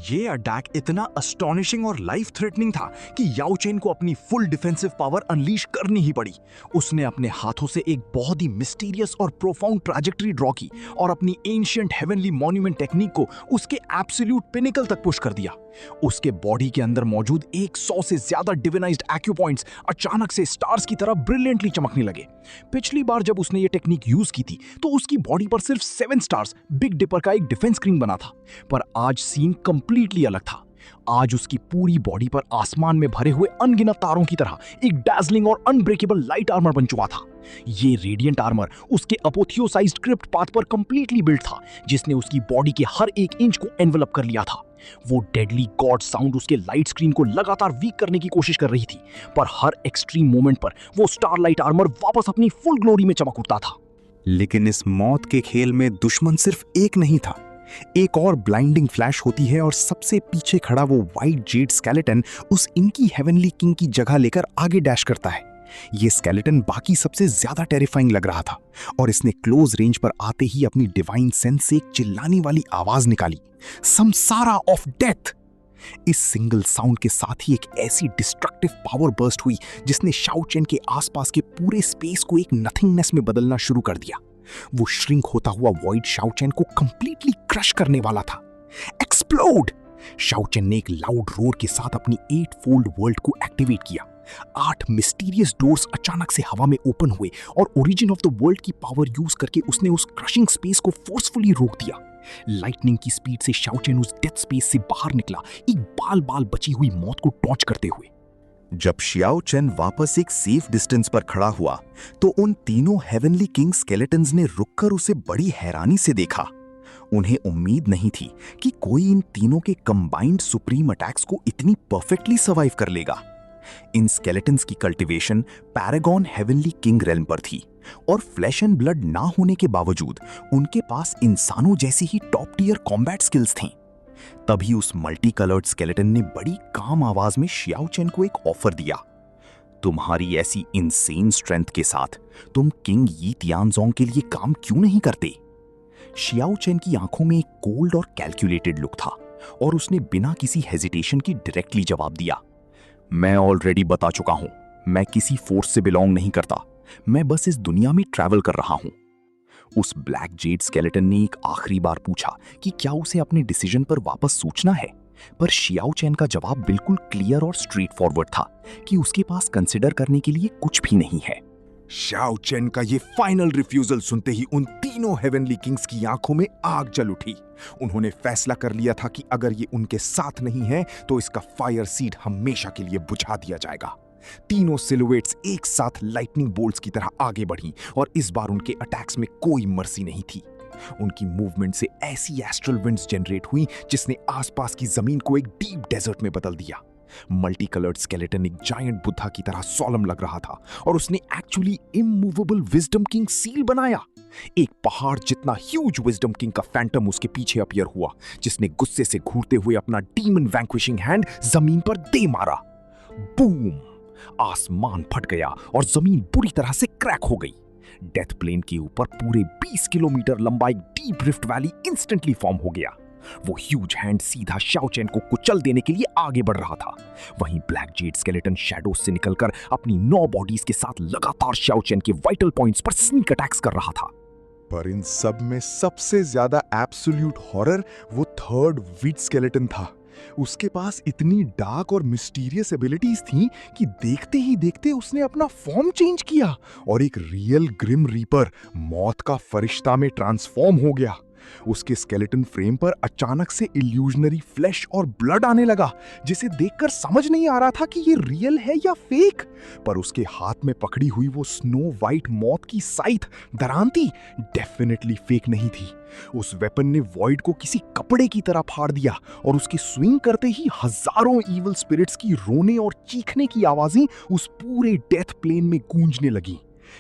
ये अटैक इतना अस्टॉनिशिंग और लाइफ थ्रेटनिंग था कि याओ चेन को अपनी फुल डिफेंसिव पावर अनलीश करनी ही पड़ी। उसने अपने हाथों से एक बहुत ही मिस्टीरियस और प्रोफाउंड ट्रैजेक्टरी ड्रॉ की और अपनी एंशिएंट हेवनली मॉन्यूमेंट टेक्निक को उसके एब्सोल्यूट पिनिकल तक पुश कर दिया। उसके बॉडी के अंदर मौजूद 100 से ज्यादा डिविनाइज्ड एक्यू पॉइंट्स अचानक से स्टार्स की तरह ब्रिलियंटली चमकने लगे। पिछली बार जब उसने ये टेक्निक यूज की थी तो उसकी बॉडी पर सिर्फ 7 स्टार्स बिग डिपर का एक डिफेंस स्क्रीन बना था, पर आज सीन कंप्लीटली अलग था। आज उसकी पूरी बॉडी पर आसमान में भरे हुए अनगिनत तारों की तरह एक डैज़लिंग और अनब्रेकेबल लाइट आर्मर बन चुका था। ये रेडिएंट आर्मर उसके अपोथियोसाइज्ड क्रिप्ट पाथ पर कंप्लीटली बिल्ट था, जिसने उसकी बॉडी के हर एक इंच को एनवेलप कर लिया था। वो डेडली गॉड साउंड उसके लाइट स्क्रीन को लगातार वीक करने की कोशिश कर रही थी, पर हर एक्सट्रीम मोमेंट पर वो स्टारलाइट आर्मर वापस अपनी फुल ग्लोरी में चमक उठता था। लेकिन इस मौत के खेल में दुश्मन सिर्फ एक नहीं था, एक और ब्लाइंडिंग फ्लैश होती है और सबसे पीछे खड़ा वो वाइट जेड स्केलेटन उस इनकी हेवनली किंग की जगह लेकर आगे डैश करता है। ये स्केलेटन बाकी सबसे ज्यादा टेरिफाइंग लग रहा था, और इसने क्लोज रेंज पर आते ही अपनी डिवाइन सेंस से एक चिल्लाने वाली आवाज निकाली, समसारा ऑफ डेथ। इस सिंगल साउंड के साथ ही एक ऐसी डिस्ट्रक्टिव पावर बर्स्ट हुई जिसने शाओ चेन के आसपास के पूरे स्पेस को एक नथिंगनेस में बदलना शुरू कर दिया। वो श्रिंक होता हुआ वॉइड शाओ चेन को कंप्लीटली क्रश करने वाला था। एक्सप्लोड! शाओ चेन ने एक लाउड रोर के साथ अपनी 8-फोल्ड वर्ल्ड को एक्टिवेट किया, 8 मिस्टीरियस डोर्स अचानक से हवा में ओपन हुए और ओरिजिन ऑफ द वर्ल्ड की पावर यूज करके उसने उस क्रशिंग स्पेस को फोर्सफुली रोक दिया। लाइटनिंग की स्पीड से शाओ चेन उस डेथ स्पेस से बाहर निकला, एक बाल बाल बची हुई मौत को टॉर्च करते हुए। जब शियाओ चेन वापस एक सेफ डिस्टेंस पर खड़ा हुआ तो उन तीनों हेवनली किंग स्केलेटन्स ने रुककर उसे बड़ी हैरानी से देखा। उन्हें उम्मीद नहीं थी कि कोई इन तीनों के कंबाइंड सुप्रीम अटैक्स को इतनी परफेक्टली सर्वाइव कर लेगा। इन स्केलेटन्स की cultivation Paragon heavenly king realm पर थी और फ्लैश एंड ब्लड ना होने के बावजूद उनके पास इंसानों जैसी ही टॉप टियर कॉम्बैट स्किल्स थीं। तभी उस मल्टी कलर्ड स्केलेटन ने बड़ी काम आवाज में शियाओ चेन को एक ऑफर दिया। तुम्हारी ऐसी इनसेन स्ट्रेंथ के साथ तुम किंग यी तियानजोंग के लिए काम क्यों नहीं करते? शियाओ चेन की आंखों में एक कोल्ड और कैलकुलेटेड लुक था और उसने बिना किसी हेजिटेशन की डायरेक्टली जवाब दिया, मैं ऑलरेडी बता चुका हूं, मैं किसी फोर्स से बिलोंग नहीं करता, मैं बस इस दुनिया में ट्रैवल कर रहा हूं। उस ब्लैक जेड स्केलेटन ने एक आखिरी बार पूछा कि क्या उसे अपने डिसीजन पर वापस सोचना है, पर शियाओ चेन का जवाब बिल्कुल क्लियर और स्ट्रेट फॉरवर्ड था कि उसके पास कंसिडर करने के लिए कुछ भी नहीं है। शाओ चेन का ये फाइनल रिफ्यूजल सुनते ही उन तीनों हेवनली किंग्स की आंखों में आग जल उठी। उन्होंने फैसला कर लिया था कि अगर ये उनके साथ नहीं है तो इसका फायर सीड हमेशा के लिए बुझा दिया जाएगा। तीनों सिलुएट्स एक साथ लाइटनिंग बोल्ट्स की तरह आगे बढ़ी और इस बार उनके अटैक्स में कोई मर्सी नहीं थी। उनकी मूवमेंट से ऐसी एस्ट्रल विंड्स जनरेट हुई जिसने आसपास की जमीन को एक डीप डेजर्ट में बदल दिया। मल्टी कलर्ड स्केलेटन एक जायंट बुद्धा की तरह सॉलम लग रहा था और उसने actually immovable wisdom king seal बनाया। एक पहाड़ जितना ह्यूज विजडम किंग का फैंटम उसके पीछे अपीयर हुआ, जिसने गुस्से से घूरते हुए अपना डीमन वैंक्विशिंग हैंड जमीन पर दे मारा। बूम! आसमान फट गया और जमीन बुरी तरह से क्रैक हो गई। डेथ प्लेन के ऊपर पूरे 20 किलोमीटर लंबा एक deep rift valley instantly form हो गया। वो ह्यूज हैंड सीधा शाओ चेन को कुचल देने के लिए आगे बढ़ रहा था। वहीं ब्लैक जेड स्केलेटन शैडोज से निकलकर अपनी 9 बॉडीज के साथ लगातार शाओ चेन के वाइटल पॉइंट्स पर स्नीक अटैक्स कर रहा था। पर इन सब में सबसे ज्यादा एब्सोल्यूट हॉरर वो थर्ड विड स्केलेटन था। उसके पास इतनी डार्क और मिस्टीरियस एबिलिटीज थी कि देखते ही देखते उसने अपना फॉर्म चेंज किया और एक रियल ग्रिम रीपर, मौत का फरिश्ता में ट्रांसफॉर्म हो गया। उसके स्केलेटन फ्रेम पर अचानक से इल्यूजनरी फ्लैश और ब्लड आने लगा, जिसे देखकर समझ नहीं आ रहा था कि ये रियल है या फेक। पर उसके हाथ में पकड़ी हुई वो स्नो वाइट मौत की साइथ दरांती डेफिनेटली फेक नहीं थी। उस वेपन ने वॉइड को किसी कपड़े की तरह फाड़ दिया और उसके स्विंग करते ही हजारों इविल स्पिरिट्स की रोने और चीखने की आवाजें उस पूरे डेथ प्लेन में गूंजने लगी।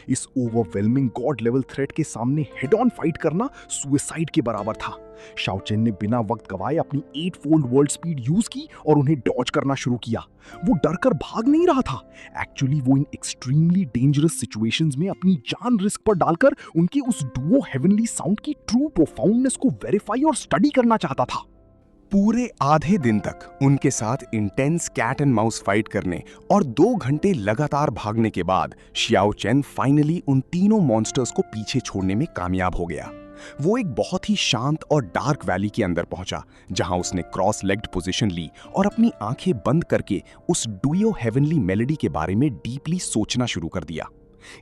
इस ओवरवेलमिंग गॉड लेवल थ्रेट के सामने हेड ऑन फाइट करना सुसाइड के बराबर था। शाओ चेन ने बिना वक्त गवाए अपनी 8 फोल्ड वर्ल्ड स्पीड यूज की और उन्हें डॉज करना शुरू किया। वो डरकर भाग नहीं रहा था, एक्चुअली वो इन एक्सट्रीमली डेंजरस सिचुएशंस में अपनी जान रिस्क पर डालकर उनके उस डुओ हेवनली साउंड की ट्रू प्रोफाउंडनेस को वेरीफाई और स्टडी करना चाहता था। पूरे आधे दिन तक उनके साथ intense cat and mouse fight करने और 2 घंटे लगातार भागने के बाद शियाओ चेन फाइनली उन तीनों मॉन्स्टर्स को पीछे छोड़ने में कामयाब हो गया। वो एक बहुत ही शांत और डार्क वैली के अंदर पहुंचा, जहां उसने क्रॉस लेग्ड पोजीशन ली और अपनी आंखें बंद करके उस डुओ हेवनली मेलोडी के बारे में डीपली सोचना शुरू कर दिया।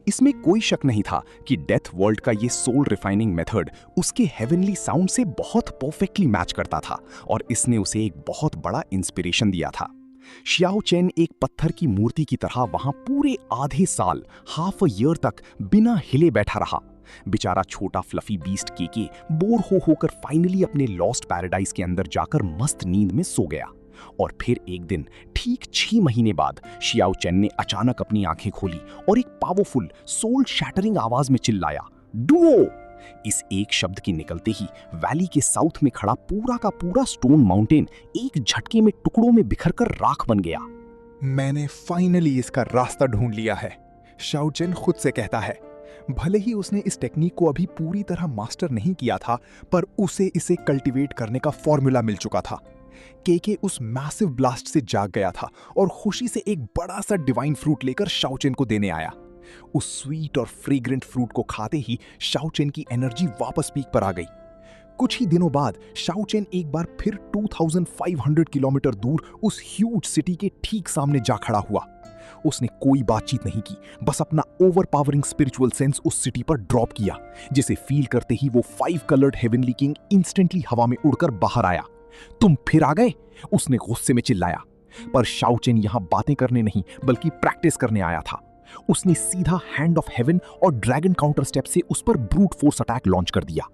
इसमें कोई शक नहीं था कि डेथ वर्ल्ड का ये सोल रिफाइनिंग मेथड उसके हेवनली साउंड से बहुत परफेक्टली मैच करता था और इसने उसे एक बहुत बड़ा इंस्पिरेशन दिया था। शियाओ चेन एक पत्थर की मूर्ति की तरह वहां पूरे आधे साल, हाफ अ ईयर तक बिना हिले बैठा रहा। बेचारा छोटा फ्लफी बीस्ट केके बोर होकर फाइनली अपने लॉस्ट पैराडाइज के अंदर जाकर मस्त नींद में सो गया। और फिर एक दिन ठीक 6 महीने बाद शियाओ चेन ने अचानक अपनी आंखें खोली और एक पावरफुल सोल शैटरिंग आवाज में चिल्लाया, डुओ! इस एक शब्द के निकलते ही वैली के साउथ में खड़ा पूरा का पूरा स्टोन माउंटेन एक झटके में टुकड़ों में बिखरकर राख बन गया। मैंने फाइनली इसका रास्ता ढूंढ लिया है, शाओ चेन खुद से कहता है। भले ही उसने इस टेक्निक को अभी पूरी तरह मास्टर नहीं किया था, पर उसे इसे कल्टीवेट करने का फॉर्मूला मिल चुका था। केके उस मैसिव ब्लास्ट से जाग गया था और खुशी से एक बड़ा सा डिवाइन फ्रूट लेकर शाओ चेन को देने आया। उस स्वीट और फ्रेग्रेंट फ्रूट को खाते ही शाओ चेन की एनर्जी वापस पीक पर आ गई। कुछ ही दिनों बाद शाओ चेन एक बार फिर 2500 किलोमीटर दूर उस ह्यूज सिटी के ठीक सामने जा खड़ा हुआ। उसने कोई बातचीत नहीं की, बस अपना ओवरपावरिंग स्पिरिचुअल सेंस उस सिटी पर ड्रॉप किया, जिसे फील करते ही वो 5 कलर्ड हेवनली किंग इंस्टेंटली हवा में उड़कर बाहर आया। तुम फिर आ गए, उसने गुस्से में चिल्लाया। पर शाओ चेन यहां बातें करने नहीं बल्कि प्रैक्टिस करने आया था। उसने सीधा हैंड ऑफ हेवन और ड्रैगन काउंटर स्टेप से उस पर ब्रूट फोर्स अटैक लॉन्च कर दिया।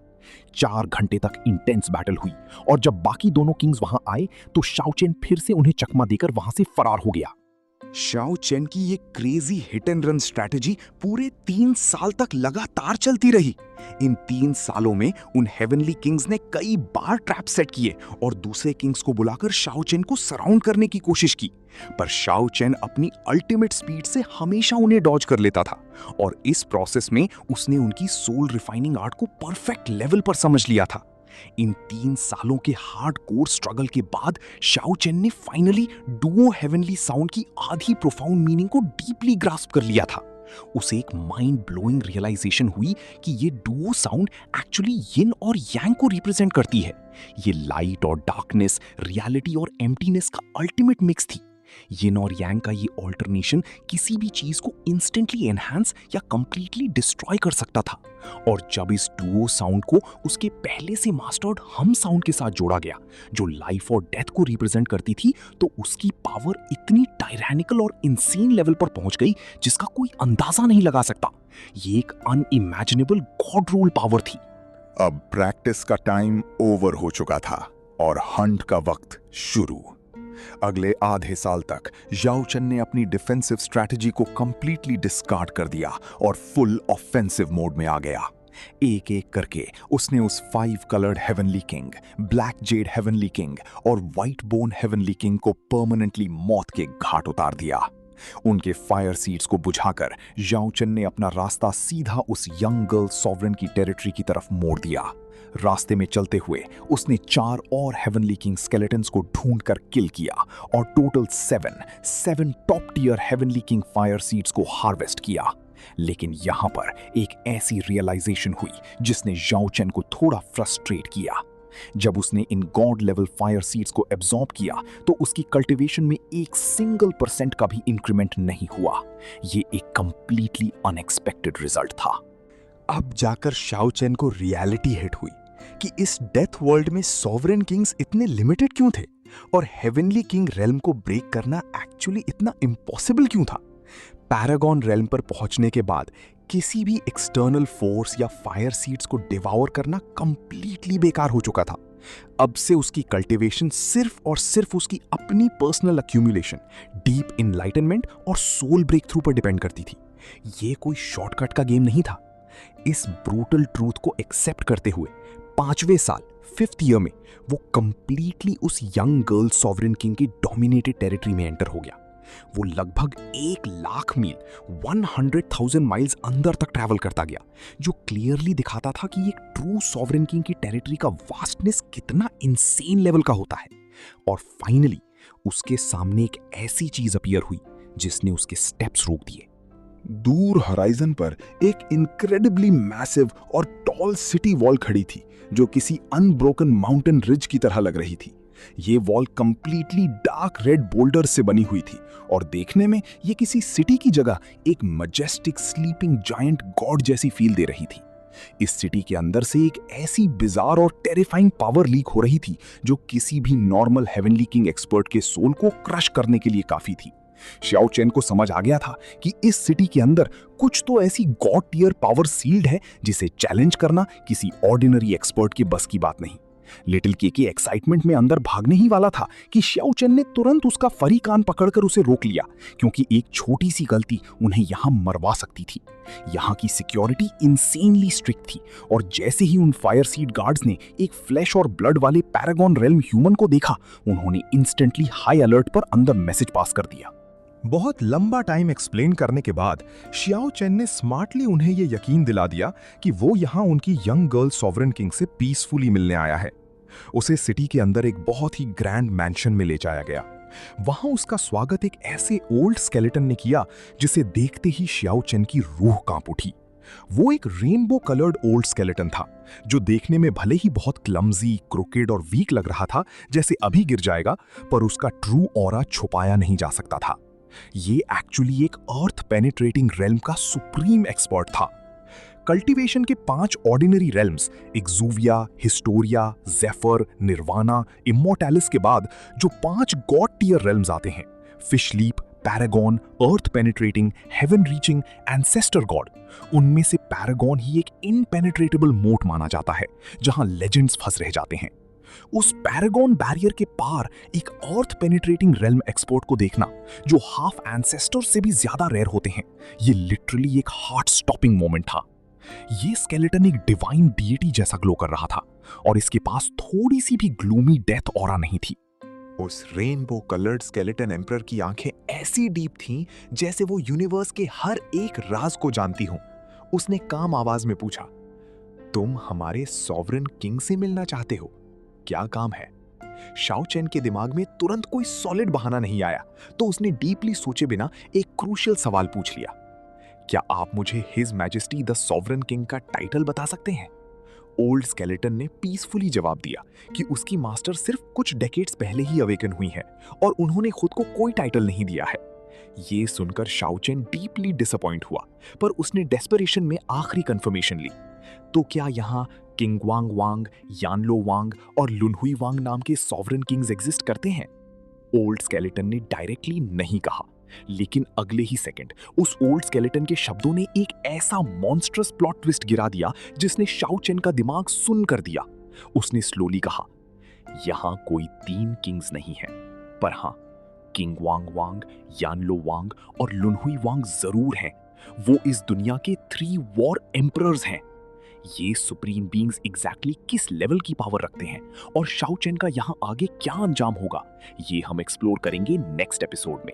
4 घंटे तक इंटेंस बैटल हुई और जब बाकी दोनों किंग्स वहां आए तो शाओ चेन फिर से उन्हें चकमा देकर वहां से फरार हो गया। शाओ चेन की ये crazy hit and run strategy पूरे 3 साल तक लगातार चलती रही। इन 3 सालों में उन हेवनली किंग्स ने कई बार ट्रैप सेट किए और दूसरे किंग्स को बुलाकर शाओ चेन को सराउंड करने की कोशिश की, पर शाओ चेन अपनी अल्टीमेट स्पीड से हमेशा उन्हें डॉज कर लेता था और इस प्रोसेस में उसने उनकी सोल रिफाइनिंग आर्ट को परफेक्ट लेवल पर समझ लिया था। इन 3 सालों के हार्डकोर स्ट्रगल के बाद शाओ चेन ने फाइनली डुओ हेवनली साउंड की आधी प्रोफाउंड मीनिंग को डीपली ग्रास्प कर लिया था। उसे एक माइंड ब्लोइंग रियलाइजेशन हुई कि ये डुओ साउंड एक्चुअली यिन और यांग को रिप्रेजेंट करती है। ये लाइट और डार्कनेस, रियलिटी और एम्प्टीनेस का अल्टीमेट मिक्स थी। यिन और यांग का ये ऑल्टरनेशन किसी भी चीज को इंस्टेंटली एनहांस या कंप्लीटली डिस्ट्रॉय कर सकता था, और जब इस डुओ साउंड को उसके पहले से मास्टर्ड हम साउंड के साथ जोड़ा गया जो लाइफ और डेथ को रिप्रेजेंट करती थी, तो उसकी पावर इतनी टायरैनिकल और इंसेन लेवल पर पहुंच गई जिसका कोई अंदाजा नहीं लगा सकता। ये एक अनइमेजिनेबल गॉड रोल पावर थी। अब प्रैक्टिस का टाइम ओवर हो चुका था और हंट का वक्त शुरू। अगले आधे साल तक याओ चेन ने अपनी डिफेंसिव स्ट्रैटेजी को कंप्लीटली डिस्कार्ड कर दिया और फुल ऑफेंसिव मोड में आ गया। एक एक करके उसने उस 5 coloured heavenly king, black Z heavenly king और व्हाइट बोन हेवनली किंग को परमानेंटली मौत के घाट उतार दिया। उनके फायर सीड्स को बुझाकर याओ चेन ने अपना रास्ता सीधा उस यंग गर्ल सॉवरेन की टेरिटरी की तरफ मोड़ दिया। रास्ते में चलते हुए उसने 4 और हेवनली किंग स्केलेटन्स को ढूंढकर किल किया और total 7 top tier heavenly king fire seeds को हार्वेस्ट किया। लेकिन यहां पर एक ऐसी रियलाइजेशन हुई जिसने याओ चेन को थोड़ा फ्रस्ट्रेट किया। जब उसने in God level fire seeds को एब्जॉर्ब किया तो उसकी कल्टीवेशन में 1% का भी इंक्रीमेंट नहीं हुआ। ये एक कंप्लीटली अनएक्सपेक्टेड रिजल्ट था। अब जाकर शाओ चेन को रियलिटी हिट हुई कि इस डेथ वर्ल्ड में सॉवरेन किंग्स इतने लिमिटेड क्यों थे और हेवनली किंग रेल्म को ब्रेक करना एक्चुअली इतना इम्पॉसिबल क्यों था। पैरागॉन रेल्म पर पहुंचने के बाद किसी भी एक्सटर्नल फोर्स या फायर सीड्स को डिवावर करना कंप्लीटली बेकार हो चुका था। अब से उसकी कल्टीवेशन सिर्फ और सिर्फ उसकी अपनी पर्सनल अक्यूमुलेशन, डीप इनलाइटनमेंट और सोल ब्रेक थ्रू पर डिपेंड करती थी। ये कोई शॉर्टकट का गेम नहीं था। इस ब्रूटल ट्रूथ को एक्सेप्ट करते हुए 5वें साल 5th ईयर में वो कंप्लीटली उस यंग गर्ल सॉवरेन किंग की डोमिनेटेड टेरिटरी में एंटर हो गया। वो लगभग 1 लाख मील 100,000 माइल्स अंदर तक ट्रैवल करता गया, जो क्लियरली दिखाता था कि एक ट्रू सॉवरेन किंग की टेरिटरी का वास्टनेस कितना इंसेन लेवल का होता है। और फाइनली उसके सामने एक ऐसी चीज अपीयर हुई जिसने उसके स्टेप्स रोक दिए। दूर हराइजन पर एक इनक्रेडिबली मैसिव और टॉल सिटी वॉल खड़ी थी जो किसी अनब्रोकन माउंटेन रिज की तरह लग रही थी। ये wall completely dark red boulder से बनी हुई थी और देखने में ये किसी सिटी की जगह एक मजेस्टिक स्लीपिंग जायंट गॉड जैसी फील दे रही थी। इस सिटी के अंदर से एक ऐसी बिजार और टेरिफाइंग पावर लीक हो रही थी जो किसी भी नॉर्मल हेवनली किंग एक्सपर्ट के सोल को क्रश करने के लिए काफी थी। शाओ चेन को समझ आ गया था कि इस सिटी के अंदर कुछ तो ऐसी गॉड टियर पावर सील्ड है जिसे चैलेंज करना किसी ऑर्डिनरी एक्सपर्ट के बस की बात नहीं। लिटिल के एक्साइटमेंट में अंदर भागने ही वाला था कि शाओ चेन ने तुरंत उसका फरी कान पकड़कर उसे रोक लिया, क्योंकि एक छोटी सी गलती उन्हें यहां मरवा सकती थी। यहां की सिक्योरिटी इंसेनली स्ट्रिक्ट थी और जैसे ही उन फायर सीड गार्ड्स ने एक फ्लैश और ब्लड वाले पैरागॉन रेल्म ह्यूमन को देखा, उन्होंने इंस्टेंटली हाई अलर्ट पर अंदर मैसेज पास कर दिया। बहुत लंबा टाइम एक्सप्लेन करने के बाद शाओ चेन ने स्मार्टली उन्हें यह यकीन दिला दिया कि वो यहां उनकी यंग गर्ल सॉवरेन किंग से पीसफुली मिलने आया है। उसे सिटी के अंदर एक बहुत ही ग्रैंड मैंशन में ले जाया गया। वहां उसका स्वागत एक ऐसे ओल्ड स्केलेटन ने किया जिसे देखते ही शाओ चेन की रूह कांप उठी। वो एक रेनबो कलर्ड ओल्ड स्केलेटन था जो देखने में भले ही बहुत क्लमजी, क्रोकेड और वीक लग रहा था, जैसे अभी गिर जाएगा, पर उसका ट्रू ऑरा छुपाया नहीं जा सकता था। ये एक्चुअली एक अर्थ पेनिट्रेटिंग रेल्म का सुप्रीम एक्सपर्ट था। कल्टीवेशन के 5 ordinary realms Exuvia, Historia, Zephyr, nirvana, Immortalis के बाद जो 5 गॉड टियर रेल्म्स आते हैं, fish leap, paragon, earth penetrating, heaven reaching, ancestor god, उनमें से पैरागॉन ही एक इनपेनिट्रेटेबल मोट माना जाता है जहां लेजेंड्स फंस रह जाते हैं। उस पैरागॉन बैरियर के पार एक अर्थ पेनिट्रेटिंग रेल्म एक्सपर्ट को देखना जो हाफ एंसेस्टर से भी ज्यादा रेयर होते हैं, ये लिटरली एक हार्ट स्टॉपिंग मोमेंट था। ये स्केलेटन एक डिवाइन डीटी जैसा ग्लो कर रहा था और इसके पास थोड़ी सी भी ग्लूमी डेथ ऑरा नहीं थी। उस रेनबो कलर्ड स्केलेटन एम्परर की आंखें ऐसी डीप थीं जैसे वो यूनिवर्स के हर एक राज को जानती हों। उसने काम आवाज में पूछा, तुम हमारे सॉवरेन किंग से मिलना चाहते हो? क्या काम है? शाओ चेन के दिमाग में तुरंत कोई सॉलिड बहाना नहीं आया, तो उसने डीपली सोचे बिना एक क्रूशियल सवाल पूछ लिया, क्या आप मुझे his majesty the sovereign king का टाइटल बता सकते हैं? ओल्ड स्केलेटन ने पीसफुली जवाब दिया कि उसकी मास्टर सिर्फ कुछ डेकेड्स पहले ही अवेकन हुई है और उन्होंने खुद को कोई टाइटल नहीं दिया है। ये सुनकर शाओ चेन डीपली डिसअपॉइंट हुआ, पर उसने डेस्परेशन में आखिरी कंफर्मेशन ली। तो क्या यहाँ किंग वांग वांग, यानलो वांग और लुनहुई वांग नाम के सॉवरेन किंग्स एग्जिस्ट करते हैं? ओल्ड स्केलेटन ने डायरेक्टली नहीं कहा, लेकिन अगले ही सेकंड उस ओल्ड स्केलेटन के शब्दों ने एक ऐसा मॉन्स्ट्रस प्लॉट ट्विस्ट गिरा दिया जिसने शाओ चेन का दिमाग सुन कर दिया। उसने स्लोली कहा, यहां कोई 3 किंग्स नहीं है, पर हां, किंग वांग वांग, यानलो वांग और लुनहुई वांग जरूर हैं। वो इस दुनिया के 3 वॉर एम्परर्स हैं। ये सुप्रीम बीइंग्स एग्जैक्टली किस लेवल की पावर रखते हैं और शाओ चेन का यहां आगे क्या अंजाम होगा, ये हम एक्सप्लोर करेंगे नेक्स्ट एपिसोड में।